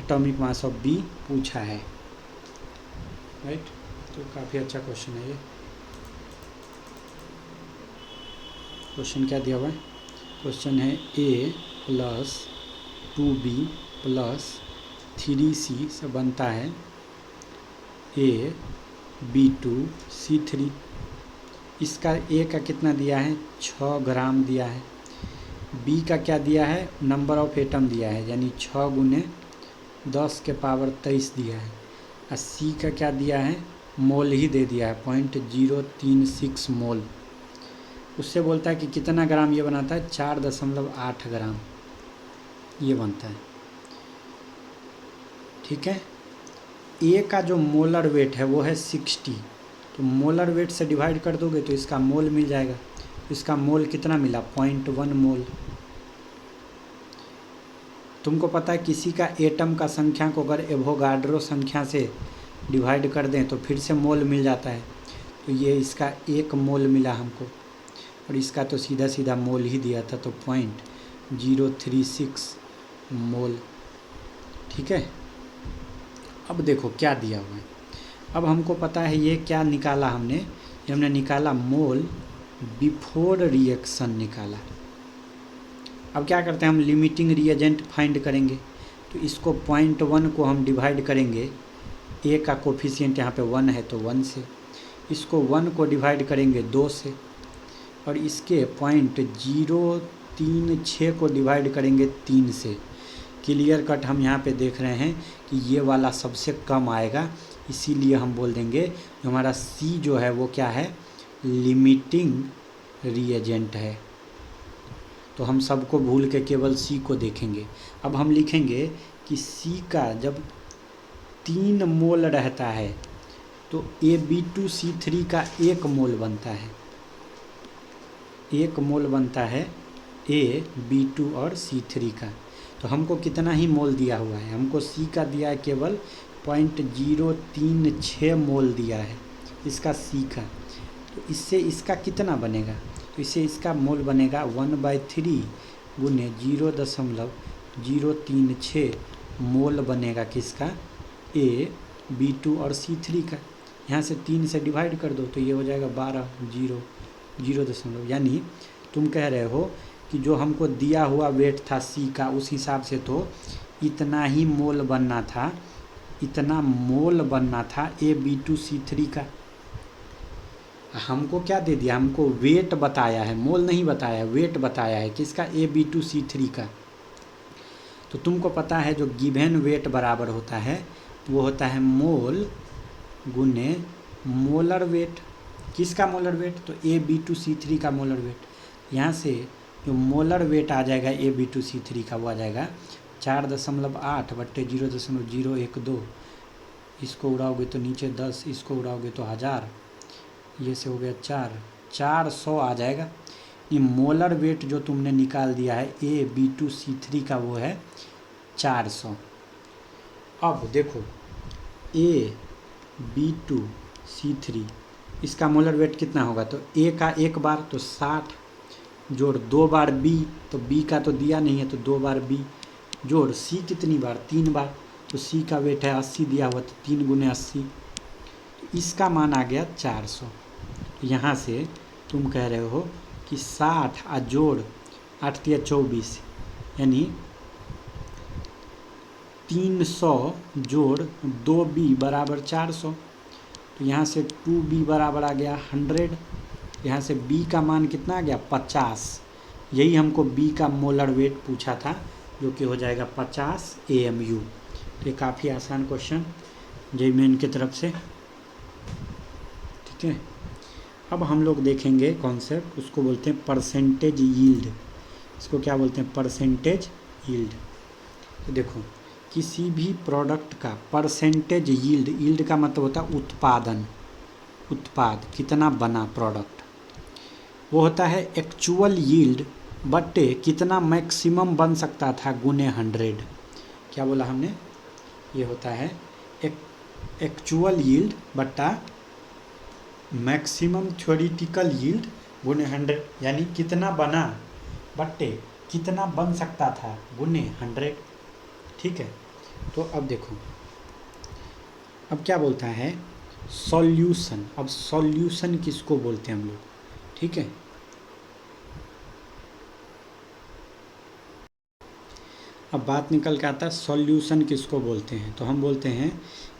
एटॉमिक मास ऑफ B पूछा है, राइट। तो काफ़ी अच्छा क्वेश्चन है ये। क्वेश्चन क्या दिया हुआ है, क्वेश्चन है A + 2B + 3C से बनता है A, B2, C3। इसका A का कितना दिया है, 6 ग्राम दिया है। B का क्या दिया है, नंबर ऑफ एटम दिया है, यानी 6 गुने 10⁻23 दिया है। और C का क्या दिया है, मोल ही दे दिया है, 0.036 मोल। उससे बोलता है कि कितना ग्राम ये बनाता है, 4.8 ग्राम ये बनता है, ठीक है। A का जो मोलर वेट है वो है 60, तो मोलर वेट से डिवाइड कर दोगे तो इसका मोल मिल जाएगा। इसका मोल कितना मिला, 0.1 मोल। तुमको पता है किसी का एटम का संख्या को अगर एवोगाड्रो संख्या से डिवाइड कर दें तो फिर से मोल मिल जाता है। तो ये इसका 1 मोल मिला हमको, और इसका तो सीधा सीधा मोल ही दिया था, तो 0.036 मोल, ठीक है। अब देखो क्या दिया हुआ है। अब हमको पता है ये क्या निकाला हमने, ये हमने निकाला मोल बिफोर रिएक्शन निकाला। अब क्या करते हैं, हम लिमिटिंग रिएजेंट फाइंड करेंगे। तो इसको 0.1 को हम डिवाइड करेंगे, A का कोफिशिएंट यहाँ पे 1 है तो 1 से, इसको 1 को डिवाइड करेंगे 2 से, और इसके 0.036 को डिवाइड करेंगे 3 से। क्लियर कट हम यहाँ पे देख रहे हैं कि ये वाला सबसे कम आएगा, इसीलिए हम बोल देंगे जो हमारा C जो है वो क्या है, लिमिटिंग रिएजेंट है। तो हम सबको भूल के केवल C को देखेंगे। अब हम लिखेंगे कि C का जब 3 मोल रहता है तो AB2C3 का 1 मोल बनता है, 1 मोल बनता है A, B2 और C3 का। तो हमको कितना ही मोल दिया हुआ है, हमको C का दिया है केवल 0.036 मोल दिया है इसका C का। तो इससे इसका कितना बनेगा, तो इससे इसका मोल बनेगा 1/3 गुने 0.036 मोल बनेगा किसका, A, B2 और C3 का। यहाँ से 3 से डिवाइड कर दो तो ये हो जाएगा 12, 0.0, यानी तुम कह रहे हो कि जो हमको दिया हुआ वेट था C का उस हिसाब से तो इतना ही मोल बनना था, इतना मोल बनना था AB2C3 का। हमको क्या दे दिया, हमको वेट बताया है, मोल नहीं बताया, वेट बताया है किसका, AB2C3 का। तो तुमको पता है जो गिवन वेट बराबर होता है वो होता है मोल गुने मोलर वेट। किसका मोलर वेट, तो AB2C3 का मोलर वेट। यहाँ से जो मोलर वेट आ जाएगा AB2C3 का वो आ जाएगा 4.8/0.012। इसको उड़ाओगे तो नीचे 10, इसको उड़ाओगे तो 1000, ये से हो गया 400 आ जाएगा। ये मोलर वेट जो तुमने निकाल दिया है AB2C3 का वो है 400। अब देखो AB2C3 इसका मोलर वेट कितना होगा, तो A का 1 बार तो 60 जोड़ 2 बार B, तो B का तो दिया नहीं है तो 2 बार B जोड़ C कितनी बार, 3 बार, तो C का वेट है 80 दिया हुआ तो 3 गुने 80, इसका मान आ गया 400। यहाँ से तुम कह रहे हो कि 60 आ जोड़ 8 × 24 यानी 300 जोड़ 2b बराबर 400। तो यहाँ से 2b बराबर आ गया 100। यहाँ से b का मान कितना आ गया 50। यही हमको b का मोलर वेट पूछा था, जो कि हो जाएगा 50 AMU। तो ये काफ़ी आसान क्वेश्चन जेईई मेन की तरफ से, ठीक है। अब हम लोग देखेंगे कॉन्सेप्ट, उसको बोलते हैं परसेंटेज यील्ड। इसको क्या बोलते हैं, परसेंटेज यील्ड। तो देखो, किसी भी प्रोडक्ट का परसेंटेज यील्ड, यील्ड का मतलब होता है उत्पादन, उत्पाद कितना बना प्रोडक्ट, वो होता है एक्चुअल यील्ड बटे कितना मैक्सिमम बन सकता था गुने 100। क्या बोला हमने, ये होता है एक्चुअल यील्ड बटा मैक्सिमम थ्योरेटिकल यील्ड गुने 100, यानी कितना बना बटे कितना बन सकता था गुने 100, ठीक है। तो अब देखो, अब क्या बोलता है सॉल्यूशन। अब सॉल्यूशन किसको बोलते हैं हम लोग, ठीक है। अब बात निकल के आता है सॉल्यूशन किसको बोलते हैं। तो हम बोलते हैं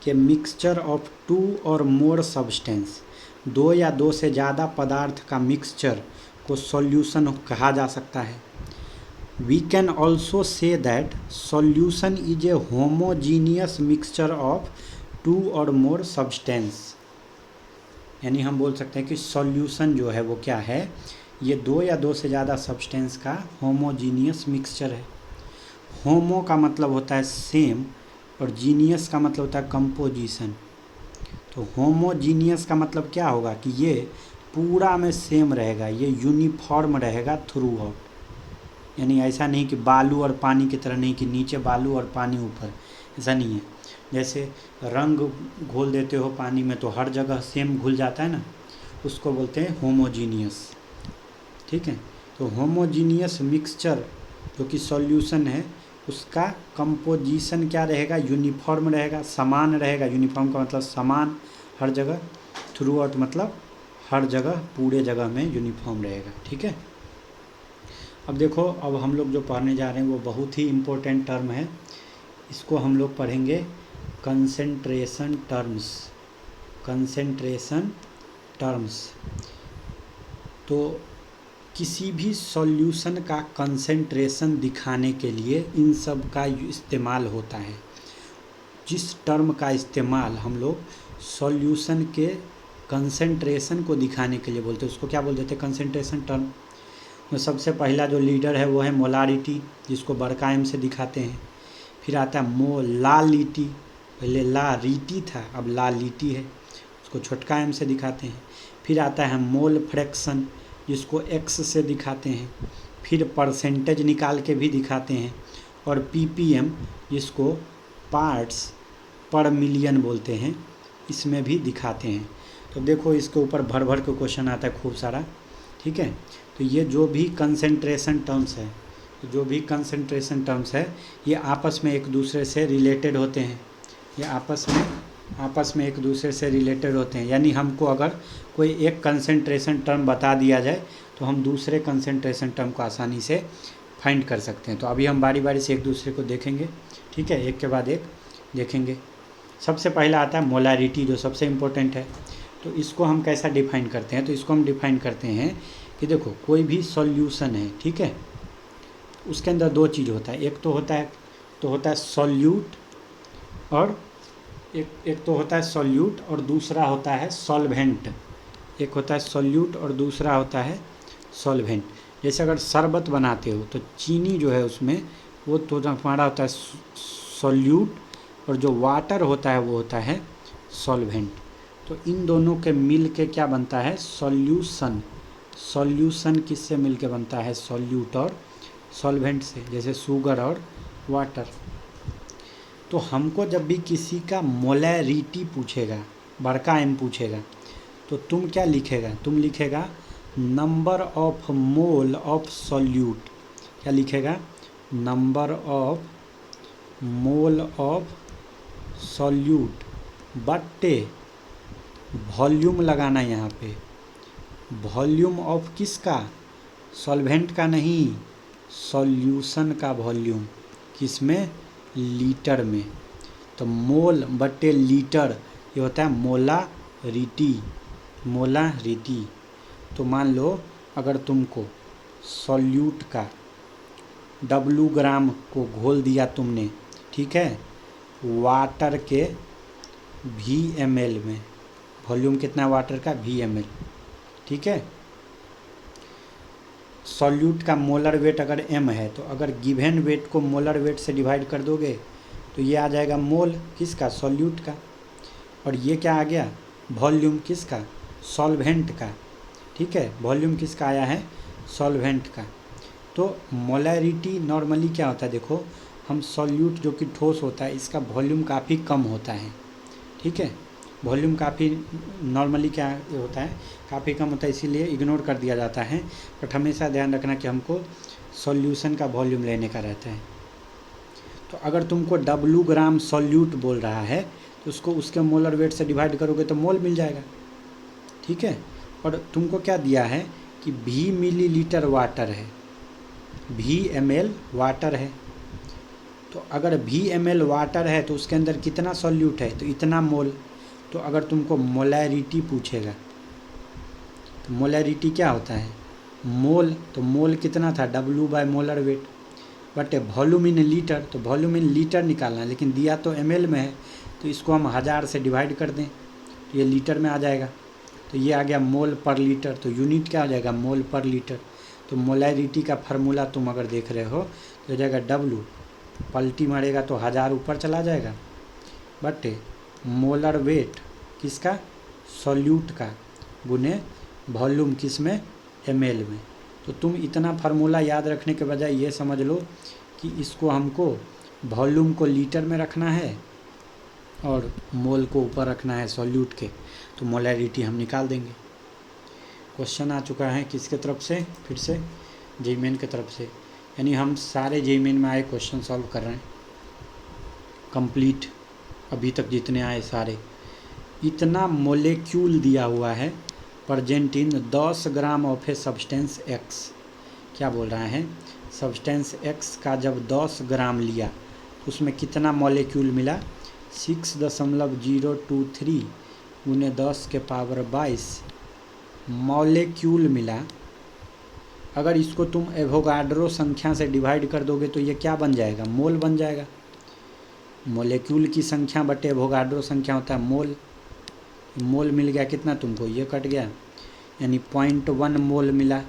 कि मिक्सचर ऑफ 2 और मोर सब्सटेंस, 2 या 2 से ज़्यादा पदार्थ का मिक्सचर को सॉल्यूशन कहा जा सकता है। We can also say that solution is a homogeneous mixture of 2 और मोर सब्सटेंस। यानी हम बोल सकते हैं कि सॉल्यूशन जो है वो क्या है, ये 2 या 2 से ज़्यादा सब्सटेंस का होमोजीनियस मिक्सचर है। होमो का मतलब होता है सेम और जीनियस का मतलब होता है कंपोजिशन। तो होमोजीनियस का मतलब क्या होगा कि ये पूरा में सेम रहेगा, ये यूनिफॉर्म रहेगा थ्रू आउट। यानी ऐसा नहीं कि बालू और पानी की तरह नहीं कि नीचे बालू और पानी ऊपर, ऐसा नहीं है। जैसे रंग घोल देते हो पानी में तो हर जगह सेम घुल जाता है ना, उसको बोलते हैं होमोजीनियस, ठीक है। तो होमोजीनियस मिक्सचर जो कि सॉल्यूशन है, उसका कंपोजिशन क्या रहेगा, यूनिफॉर्म रहेगा, समान रहेगा। यूनिफॉर्म का मतलब समान, हर जगह, थ्रू आउट मतलब हर जगह, पूरे जगह में यूनिफॉर्म रहेगा, ठीक है। अब देखो, अब हम लोग जो पढ़ने जा रहे हैं वो बहुत ही इम्पोर्टेंट टर्म है। इसको हम लोग पढ़ेंगे कंसेंट्रेशन टर्म्स, कंसेंट्रेशन टर्म्स। तो किसी भी सॉल्यूशन का कंसेंट्रेशन दिखाने के लिए इन सब का इस्तेमाल होता है। जिस टर्म का इस्तेमाल हम लोग सॉल्यूशन के कंसेंट्रेशन को दिखाने के लिए बोलते हैं, उसको क्या बोल देते हैं, कंसेंट्रेशन टर्म। तो सबसे पहला जो लीडर है वो है मोलारिटी, जिसको बड़का एम से दिखाते हैं। फिर आता है मोलालिटी, पहले ला रीटी था, अब ला लीटी है, उसको छोटका एम से दिखाते हैं। फिर आता है मोल फ्रैक्शन, जिसको एक्स से दिखाते हैं। फिर परसेंटेज निकाल के भी दिखाते हैं। और पीपीएम, जिसको पार्ट्स पर मिलियन बोलते हैं, इसमें भी दिखाते हैं। तो देखो, इसके ऊपर भर भर के क्वेश्चन आता है खूब सारा, ठीक है। तो ये जो भी कंसेंट्रेशन टर्म्स है, जो भी कंसेंट्रेशन टर्म्स है, ये आपस में एक दूसरे से रिलेटेड होते हैं। ये आपस में एक दूसरे से रिलेटेड होते हैं। यानी हमको अगर कोई एक कंसेंट्रेशन टर्म बता दिया जाए तो हम दूसरे कंसेंट्रेशन टर्म को आसानी से फाइंड कर सकते हैं। तो अभी हम बारी बारी से एक दूसरे को देखेंगे, ठीक है, एक के बाद एक देखेंगे। सबसे पहला आता है मोलारिटी, जो सबसे इम्पोर्टेंट है। तो इसको हम कैसा डिफाइन करते हैं, तो इसको हम डिफाइन करते हैं कि देखो, कोई भी सॉल्यूशन है, ठीक है, उसके अंदर दो चीज़ होता है। एक तो होता है सॉल्यूट, और एक तो होता है सॉल्यूट और दूसरा होता है सॉल्वेंट। एक होता है सॉल्यूट और दूसरा होता है सॉल्वेंट। जैसे अगर शरबत बनाते हो तो चीनी जो है उसमें, वो तो हमारा होता है सॉल्यूट, और जो वाटर होता है वो होता है सॉल्वेंट। तो इन दोनों के मिल के क्या बनता है, सॉल्यूशन। सॉल्यूशन किससे मिल के बनता है, सॉल्यूट और सॉल्वेंट से, जैसे शुगर और वाटर। तो हमको जब भी किसी का मोलैरिटी पूछेगा, बड़का एम पूछेगा, तो तुम क्या लिखेगा, तुम लिखेगा number of mole of solute. क्या लिखेगा, number of mole of solute बटे वॉल्यूम लगाना यहाँ पे, वॉल्यूम ऑफ किसका, सॉल्वेंट का नहीं, सॉल्यूशन का वॉल्यूम। किसमें, लीटर में। तो मोल बटे लीटर ये होता है मोलारिटी, मोलारिटी। तो मान लो अगर तुमको सॉल्यूट का W ग्राम को घोल दिया तुमने, ठीक है, वाटर के VmL में, वॉल्यूम कितना वाटर का VmL, ठीक है। सॉल्यूट का मोलर वेट अगर m है तो अगर गिवन वेट को मोलर वेट से डिवाइड कर दोगे तो ये आ जाएगा मोल किसका, सॉल्यूट का। और ये क्या आ गया, वॉल्यूम किसका, सॉल्वेंट का, ठीक है। वॉल्यूम किसका आया है, सॉल्वेंट का। तो मोलैरिटी नॉर्मली क्या होता है, देखो हम सॉल्यूट जो कि ठोस होता है इसका वॉल्यूम काफ़ी कम होता है, ठीक है। वॉल्यूम काफ़ी नॉर्मली क्या होता है, काफ़ी कम होता है, इसीलिए इग्नोर कर दिया जाता है। बट हमेशा ध्यान रखना कि हमको सॉल्यूशन का वॉल्यूम लेने का रहता है। तो अगर तुमको W ग्राम सॉल्यूट बोल रहा है तो उसको उसके मोलर वेट से डिवाइड करोगे तो मोल मिल जाएगा, ठीक है। और तुमको क्या दिया है कि V मिलीलीटर वाटर है, VmL वाटर है। तो अगर VmL वाटर है तो उसके अंदर कितना सॉल्यूट है, तो इतना मोल। तो अगर तुमको मोलैरिटी पूछेगा तो मोलैरिटी क्या होता है, मोल। तो मोल कितना था, W by molar weight, but volume in litre, तो वॉल्यूम इन लीटर निकालना है, लेकिन दिया तो ml में है तो इसको हम 1000 से डिवाइड कर दें तो ये लीटर में आ जाएगा। तो ये आ गया मोल पर लीटर। तो यूनिट क्या हो जाएगा, मोल पर लीटर। तो मोलैरिटी का फार्मूला तुम अगर देख रहे हो तो हो जाएगा W, पलटी मारेगा तो 1000 ऊपर चला जाएगा, बट मोलर वेट किसका, सॉल्यूट का, गुने वॉल्यूम किस में, ml में। तो तुम इतना फार्मूला याद रखने के बजाय ये समझ लो कि इसको हमको वॉल्यूम को लीटर में रखना है और मोल को ऊपर रखना है सॉल्यूट के, तो मोलैरिटी हम निकाल देंगे। क्वेश्चन आ चुका है किसके तरफ से, फिर से जेईई मेन की तरफ से, यानी हम सारे जेईई मेन में आए क्वेश्चन सॉल्व कर रहे हैं कंप्लीट, अभी तक जितने आए सारे। इतना मोलेक्यूल दिया हुआ है present in 10 gram of a substance x. क्या बोल रहा है, सब्सटेंस एक्स का जब 10 ग्राम लिया तो उसमें कितना मॉलिक्यूल मिला, 6.023 गुने 10 के पावर 22 मॉलिक्यूल मिला। अगर इसको तुम एवोगाड्रो संख्या से डिवाइड कर दोगे तो ये क्या बन जाएगा, मोल बन जाएगा। मॉलिक्यूल की संख्या बटे एवोगाड्रो संख्या होता है मोल। मोल मिल गया कितना तुमको, ये कट गया, यानी 0.1 मोल मिला।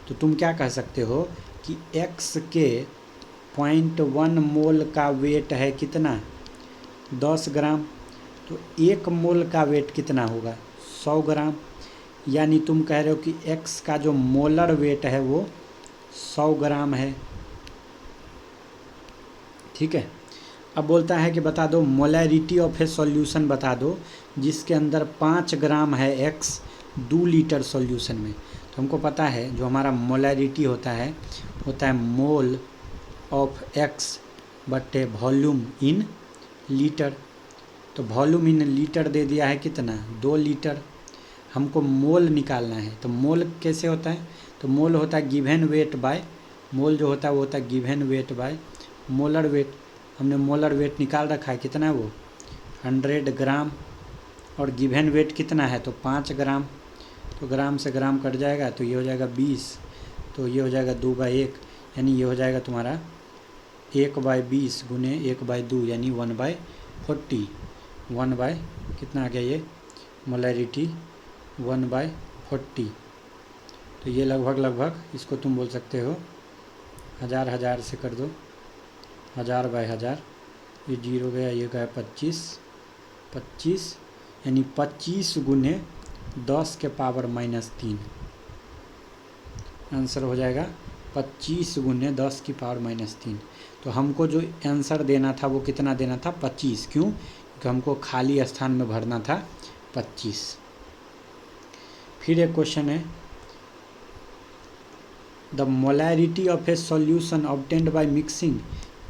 तो तुम क्या कह सकते हो कि x के 0.1 मोल का वेट है कितना, 10 ग्राम। तो 1 मोल का वेट कितना होगा, 100 ग्राम। यानी तुम कह रहे हो कि x का जो मोलर वेट है वो 100 ग्राम है, ठीक है। अब बोलता है कि बता दो मोलैरिटी ऑफ ए सॉल्यूशन, बता दो जिसके अंदर 5 ग्राम है x 2 लीटर सॉल्यूशन में। तो हमको पता है जो हमारा मोलैरिटी होता है मोल ऑफ x बटे वॉल्यूम इन लीटर। तो वॉल्यूम इन लीटर दे दिया है कितना, 2 लीटर। हमको मोल निकालना है, तो मोल कैसे होता है, तो मोल होता है गिवन वेट बाय, मोल जो होता है वो होता है given weight by molar weight. हमने मोलर वेट निकाल रखा है, कितना है वो 100 ग्राम, और गिवन वेट कितना है तो 5 ग्राम। तो ग्राम से ग्राम कट जाएगा तो ये हो जाएगा 20, तो ये हो जाएगा 2/1, यानी ये हो जाएगा तुम्हारा 1/20 गुने 1/2 यानी 1/40। 1 बाय कितना आ गया ये मोलैरिटी 1/40। तो ये लगभग इसको तुम बोल सकते हो 1000 से कर दो, 1000/1000, ये 0 गया, ये गया 25 यानी 25 गुने 10 के पावर -3। आंसर हो जाएगा 25 गुने 10 की पावर -3। तो हमको जो आंसर देना था वो कितना देना था, 25। क्यों, क्योंकि हमको खाली स्थान में भरना था 25। फिर एक क्वेश्चन है, the molarity of A solution obtained by mixing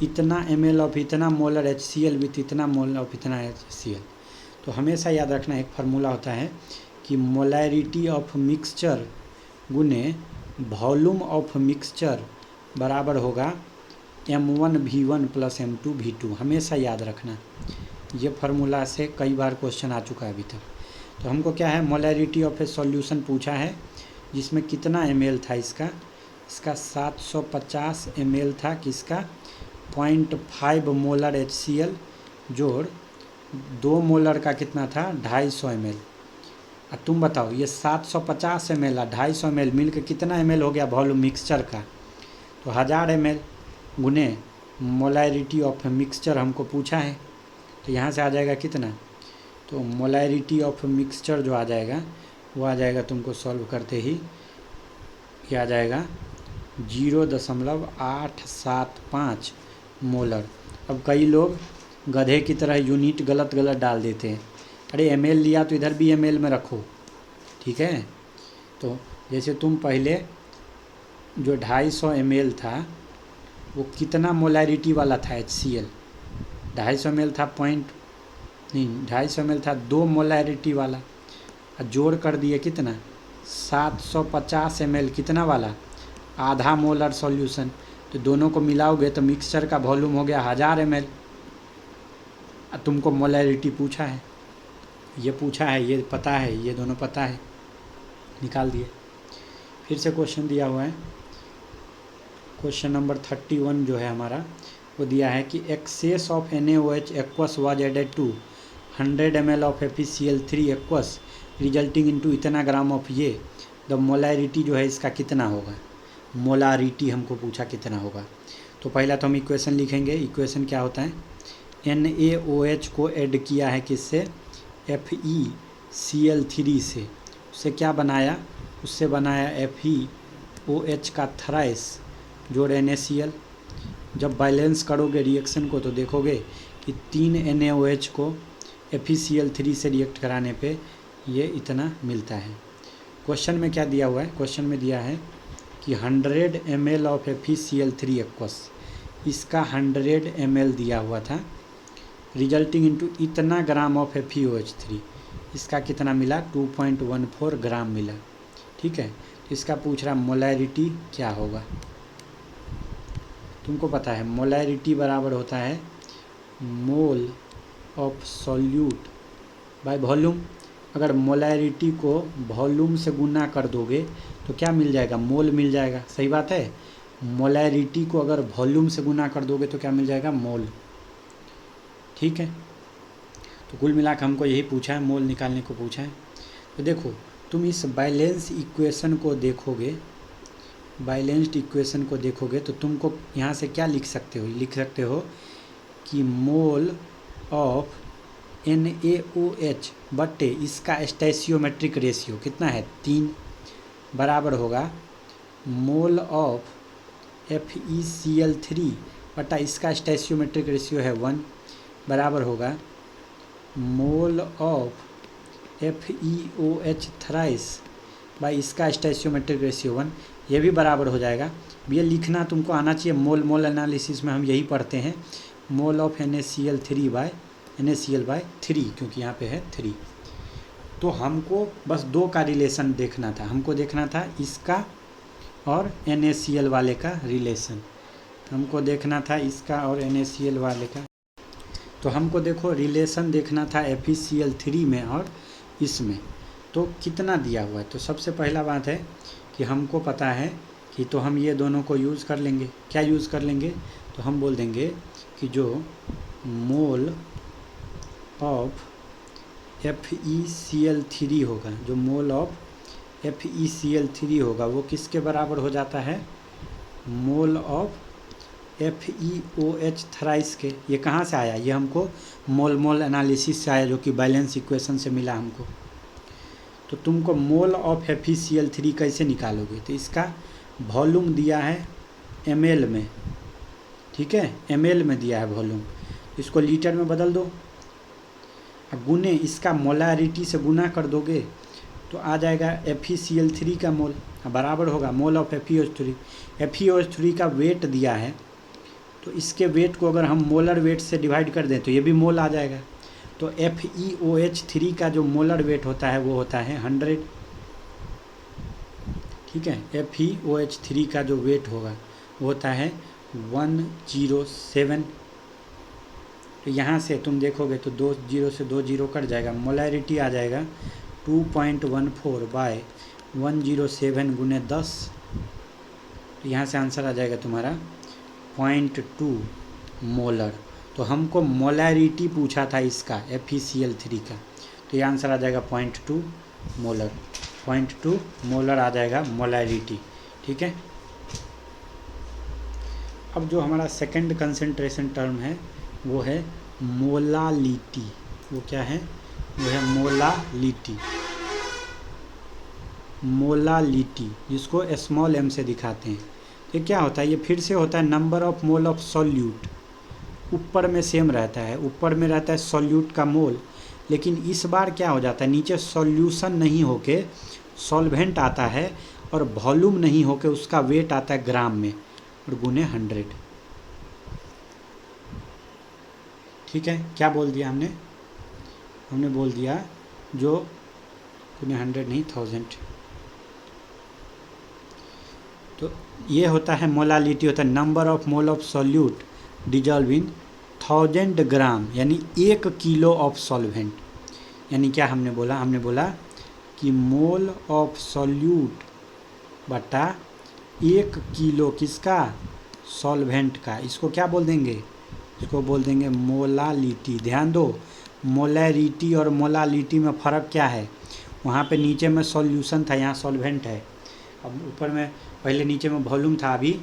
इतना ml ऑफ इतना मोलर HCl विथ इतना मोल ऑफ इतना HCl। तो हमेशा याद रखना एक फार्मूला होता है कि मोलैरिटी ऑफ मिक्सचर गुने वॉल्यूम ऑफ मिक्सचर बराबर होगा M1V1 + M2V2, हमेशा याद रखना। ये फार्मूला से कई बार क्वेश्चन आ चुका है अभी तक। तो हमको क्या है, मोलैरिटी ऑफ ए सॉल्यूशन पूछा है जिसमें कितना ml था इसका 750 ml था, किसका 0.5 मोलर HCl जोड़ 2 मोलर का कितना था 250 ml। अब तुम बताओ ये 750 ml और 250 ml मिल के कितना ml हो गया वॉल्यूम मिक्सचर का। तो 1000 ml गुने मोलैरिटी ऑफ मिक्सचर हमको पूछा है। तो यहाँ से आ जाएगा कितना, तो मोलैरिटी ऑफ मिक्सचर जो आ जाएगा वो आ जाएगा तुमको सॉल्व करते ही क्या आ जाएगा 0.875 मोलर। अब कई लोग गधे की तरह यूनिट गलत डाल देते हैं। अरे ml लिया तो इधर भी ml में रखो, ठीक है। तो जैसे तुम पहले जो 250 ml था वो कितना मोलैरिटी वाला था HCl, 250 ml था 250 ml था 2 मोलैरिटी वाला, और जोड़ कर दिए कितना 750 ml कितना वाला आधा मोलर सॉल्यूशन। तो दोनों को मिलाओगे तो मिक्सचर का वॉल्यूम हो गया 1000 ml। तुमको मोलैरिटी पूछा है, ये पूछा है, ये पता है, ये दोनों पता है, निकाल दिए। फिर से क्वेश्चन दिया हुआ है, क्वेश्चन नंबर 31 जो है हमारा वो दिया है कि excess of NaOH aqueous was added to 100 ml of FeCl3 aqueous resulting into इतना ग्राम ऑफ ये, द मोलैरिटी जो है इसका कितना होगा। मोलारिटी हमको पूछा कितना होगा। तो पहला तो हम इक्वेशन लिखेंगे। इक्वेशन क्या होता है, NaOH को ऐड किया है किससे FeCl3 से, उससे क्या बनाया, उससे बनाया FeOH का थ्राइस जोड़ NaCl। जब बैलेंस करोगे रिएक्शन को तो देखोगे कि 3 NaOH को FeCl3 से रिएक्ट कराने पे ये इतना मिलता है। क्वेश्चन में क्या दिया हुआ है, क्वेश्चन में दिया है कि 100 ml ऑफ FeCl3 एक्वस, इसका 100 ml दिया हुआ था, रिजल्टिंग इनटू इतना ग्राम ऑफ FeOH3, इसका कितना मिला 2.14 ग्राम मिला, ठीक है। तो इसका पूछ रहा मोलैरिटी क्या होगा। तुमको पता है मोलैरिटी बराबर होता है mole of solute by volume. अगर मोलैरिटी को वॉल्यूम से गुना कर दोगे तो क्या मिल जाएगा, मोल मिल जाएगा, सही बात है। मोलैरिटी को अगर वॉल्यूम से गुना कर दोगे तो क्या मिल जाएगा, मोल, ठीक है। तो कुल मिला के हमको यही पूछा है, मोल निकालने को पूछा है। तो देखो तुम इस बैलेंस इक्वेशन को देखोगे, बैलेंस्ड इक्वेशन को देखोगे तो तुमको यहाँ से क्या लिख सकते हो, लिख सकते हो कि मोल ऑफ NaOH बटे इसका स्टैचियोमेट्रिक रेशियो कितना है 3 बराबर होगा मोल ऑफ FeCl3 बटा इसका स्टैचियोमेट्रिक रेशियो है 1 बराबर होगा mole of FeOH thrice by इसका स्टैचियोमेट्रिक रेशियो 1, ये भी बराबर हो जाएगा। ये लिखना तुमको आना चाहिए, मोल मोल एनालिसिस में हम यही पढ़ते हैं, mole of NaCl3 by NaCl by 3, क्योंकि यहाँ पे है 3। तो हमको बस 2 का रिलेशन देखना था, हमको देखना था इसका और NaCl वाले का रिलेशन, हमको देखना था इसका और NaCl वाले का। तो हमको देखो रिलेशन देखना था FeCl3 में और इसमें, तो कितना दिया हुआ है। तो सबसे पहला बात है कि हमको पता है कि तो हम ये दोनों को यूज़ कर लेंगे। क्या यूज़ कर लेंगे, तो हम बोल देंगे कि जो मोल ऑफ FeCl3 होगा, जो मोल ऑफ FeCl3 होगा वो किसके बराबर हो जाता है, मोल ऑफ FeOH थ्राइस के। ये कहाँ से आया, ये हमको मोल मोल एनालिसिस से आया, जो कि बैलेंस इक्वेशन से मिला हमको। तो तुमको मोल ऑफ FeCl3 कैसे निकालोगे, तो इसका वॉल्यूम दिया है ml में, ठीक है, ml में दिया है वॉल्यूम, इसको लीटर में बदल दो, गुने इसका मोलारिटी से गुना कर दोगे तो आ जाएगा FeCl3 का मोल बराबर होगा मोल ऑफ FeOH3। FeOH3 का वेट दिया है, तो इसके वेट को अगर हम मोलर वेट से डिवाइड कर दें तो ये भी मोल आ जाएगा। तो FeOH3 का जो मोलर वेट होता है वो होता है 100, ठीक है। FeOH3 का जो वेट होगा वो होता है 107। तो यहाँ से तुम देखोगे तो 2 जीरो से 2 जीरो कट जाएगा, मोलैरिटी आ जाएगा 2.14 बाय 107 गुने 10। तो यहाँ से आंसर आ जाएगा तुम्हारा 0.2 मोलर। तो हमको मोलैरिटी पूछा था इसका FeCl3 का, तो ये आंसर आ जाएगा 0.2 मोलर। 0.2 मोलर आ जाएगा मोलैरिटी। ठीक है, अब जो हमारा सेकंड कंसंट्रेशन टर्म है वो है मोलालिटी। वो क्या है? वो है मोलालिटी। मोलालिटी जिसको स्मॉल m से दिखाते हैं। ये क्या होता है? ये फिर से होता है number of mole of solute. ऊपर में सेम रहता है, ऊपर में रहता है सॉल्यूट का मोल, लेकिन इस बार क्या हो जाता है, नीचे सॉल्यूशन नहीं होके सॉल्वेंट आता है और वॉल्यूम नहीं होके उसका वेट आता है ग्राम में और गुने 100। ठीक है, क्या बोल दिया हमने? हमने बोल दिया जो गुने 100 नहीं 1000। तो ये होता है मोलालिटी, होता है number of mole of solute dissolve in 1000 ग्राम, यानी 1 किलो ऑफ सॉल्वेंट। यानी क्या हमने बोला? हमने बोला कि मोल ऑफ सॉल्यूट बटा 1 किलो किसका? सॉल्वेंट का। इसको क्या बोल देंगे? इसको बोल देंगे मोलालिटी। ध्यान दो, मोलैरिटी और मोलालिटी में फ़र्क क्या है? वहाँ पे नीचे में सॉल्यूशन था, यहाँ सॉल्वेंट है। अब ऊपर में पहले नीचे में वॉल्यूम था, अभी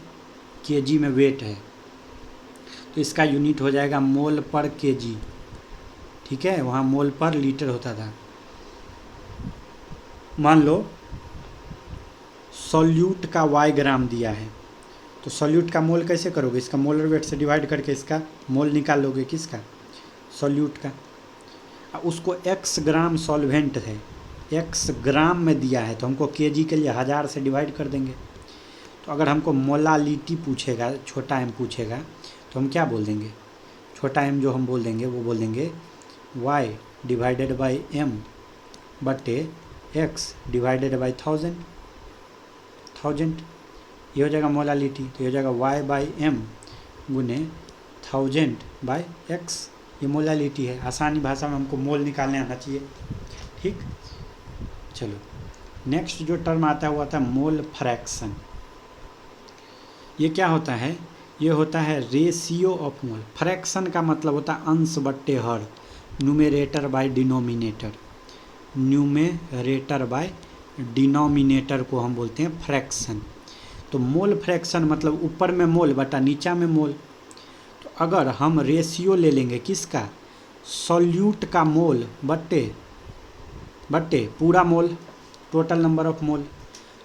केजी में वेट है। तो इसका यूनिट हो जाएगा मोल पर केजी। ठीक है, वहाँ मोल पर लीटर होता था। मान लो सॉल्यूट का y ग्राम दिया है, तो सॉल्यूट का मोल कैसे करोगे? इसका मोलर वेट से डिवाइड करके इसका मोल निकाल लोगे। किसका? सॉल्यूट का। उसको x ग्राम सॉल्वेंट है, x ग्राम में दिया है, तो हमको केजी के लिए 1000 से डिवाइड कर देंगे। तो अगर हमको मोलालिटी पूछेगा, छोटा m पूछेगा, तो हम क्या बोल देंगे? छोटा m जो हम बोल देंगे वो बोल देंगे y डिवाइडेड बाई m बटे x डिवाइडेड बाई 1000। ये हो जाएगा मोलालिटी। तो ये हो जाएगा y बाई m गुने 1000 बाई x। ये मोलालिटी है। आसानी भाषा में हमको मोल निकालने आना चाहिए। ठीक, चलो नेक्स्ट जो टर्म आता है वो आता है मोल फ्रैक्शन। ये क्या होता है? ये होता है रेशियो ऑफ मोल। फ्रैक्शन का मतलब होता है अंश बट्टे हर, numerator by denominator. Numerator by denominator को हम बोलते हैं फ्रैक्शन। तो मोल फ्रैक्शन मतलब ऊपर में मोल बटा नीचा में मोल। तो अगर हम रेशियो ले लेंगे किसका? सॉल्यूट का मोल बट्टे पूरा मोल, टोटल नंबर ऑफ मोल।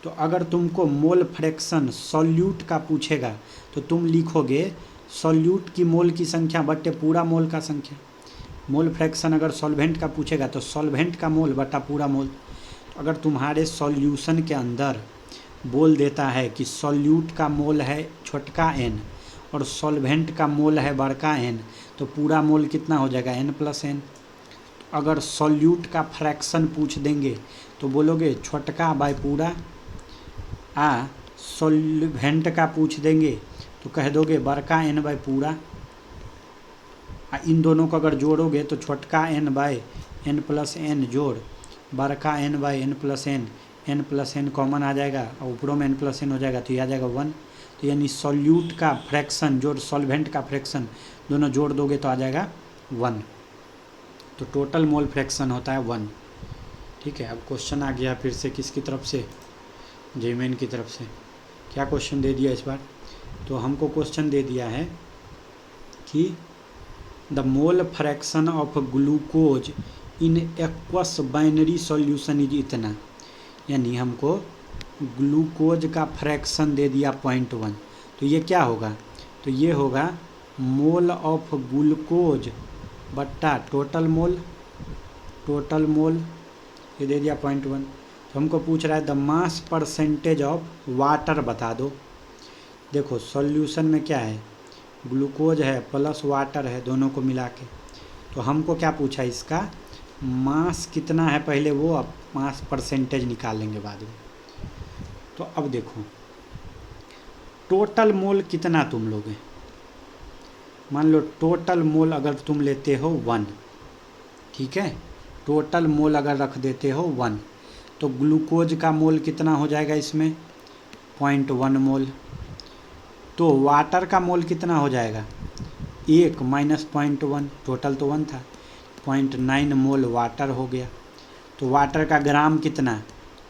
तो अगर तुमको मोल फ्रैक्शन सॉल्यूट का पूछेगा तो तुम लिखोगे सॉल्यूट की मोल की संख्या बट्टे पूरा मोल का संख्या। मोल फ्रैक्शन अगर सॉल्वेंट का पूछेगा तो सॉल्वेंट का मोल बटा पूरा मोल। तो अगर तुम्हारे सॉल्यूशन के अंदर बोल देता है कि सॉल्यूट का मोल है छोटका n और सॉल्वेंट का मोल है बड़का n, तो पूरा मोल कितना हो जाएगा? n plus n। अगर सॉल्यूट का फ्रैक्शन पूछ देंगे तो बोलोगे छोटका बाय पूरा। सॉल्वेंट का पूछ देंगे तो कह दोगे बड़का n बाय पूरा। इन दोनों को अगर जोड़ोगे तो छोटका n by n plus n जोड़ बड़का n by n plus n plus n common आ जाएगा और ऊपरों में n प्लस n हो जाएगा, तो ये आ जाएगा 1। तो यानी सॉल्यूट का फ्रैक्शन जोड़ सॉल्वेंट का फ्रैक्शन दोनों जोड़ दोगे तो आ जाएगा 1। तो टोटल मोल फ्रैक्शन होता है 1। ठीक है, अब क्वेश्चन आ गया फिर से किसकी तरफ से? जेमेन की तरफ से। क्या क्वेश्चन दे दिया इस बार? तो हमको क्वेश्चन दे दिया है कि the mole fraction of glucose in aqueous binary solution is इतना। यानी हमको ग्लूकोज का फ्रैक्शन दे दिया 0.1। तो ये क्या होगा? तो ये होगा मोल ऑफ ग्लूकोज बट्टा टोटल मोल। ये दे दिया 0.1। तो हमको पूछ रहा है the mass percentage of water बता दो। देखो सॉल्यूशन में क्या है? ग्लूकोज है प्लस वाटर है, दोनों को मिला के। तो हमको क्या पूछा? इसका मास कितना है पहले, वो अब मास परसेंटेज निकाल लेंगे बाद में। तो अब देखो टोटल मोल कितना तुम लोगे, मान लो टोटल मोल अगर तुम लेते हो 1, ठीक है, टोटल मोल अगर रख देते हो 1, तो ग्लूकोज का मोल कितना हो जाएगा इसमें 0.1 मोल। तो वाटर का मोल कितना हो जाएगा 1 माइनस 0.1, टोटल तो 1 था, 0.9 मोल वाटर हो गया। तो वाटर का ग्राम कितना,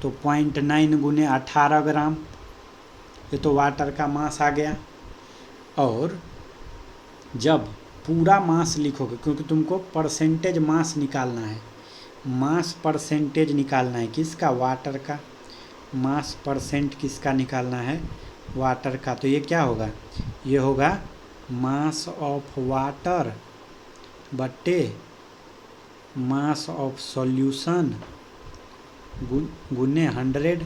तो 0.9 गुने 18 ग्राम, ये तो वाटर का मास आ गया। और जब पूरा मास लिखोगे, क्योंकि तुमको परसेंटेज मास निकालना है, मास परसेंटेज निकालना है किसका, वाटर का, मास परसेंट किसका निकालना है, वाटर का। तो ये क्या होगा, ये होगा मास ऑफ वाटर बट्टे मास ऑफ सॉल्यूशन गुने 100,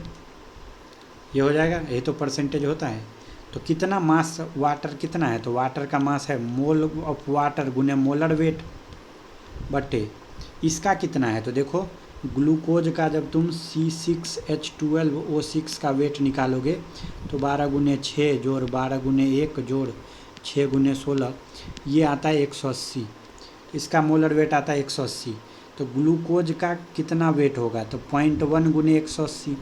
ये हो जाएगा, ये तो परसेंटेज होता है। तो कितना मास वाटर कितना है, तो वाटर का मास है मोल ऑफ वाटर गुने मोलर वेट बटे इसका कितना है। तो देखो ग्लूकोज का जब तुम C6H12O6 का वेट निकालोगे तो 12 गुने 6 जोड़ 12 गुने 1 जोड़ 6 गुने 16, ये आता है 180, इसका मोलर वेट आता है 180। तो ग्लूकोज का कितना वेट होगा, तो 0.1 गुने 180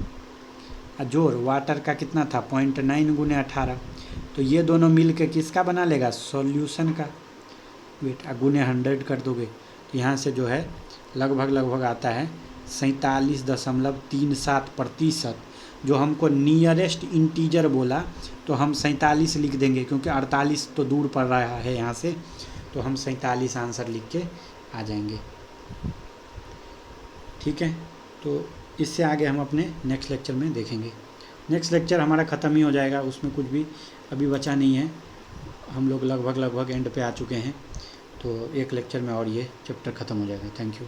जोड़ वाटर का कितना था 0.9 गुने 18, तो ये दोनों मिल के किसका बना लेगा, सॉल्यूशन का वेट, गुने 100 कर दोगे तो यहाँ से जो है लगभग आता है 47.37%। जो हमको नियरेस्ट इंटीजर बोला तो हम 47 लिख देंगे, क्योंकि 48 तो दूर पड़ रहा है यहाँ से, तो हम 47 आंसर लिख के आ जाएंगे। ठीक है, तो इससे आगे हम अपने नेक्स्ट लेक्चर में देखेंगे। नेक्स्ट लेक्चर हमारा ख़त्म ही हो जाएगा, उसमें कुछ भी अभी बचा नहीं है, हम लोग लगभग एंड पे आ चुके हैं। तो एक लेक्चर में और ये चैप्टर ख़त्म हो जाएगा। Thank you.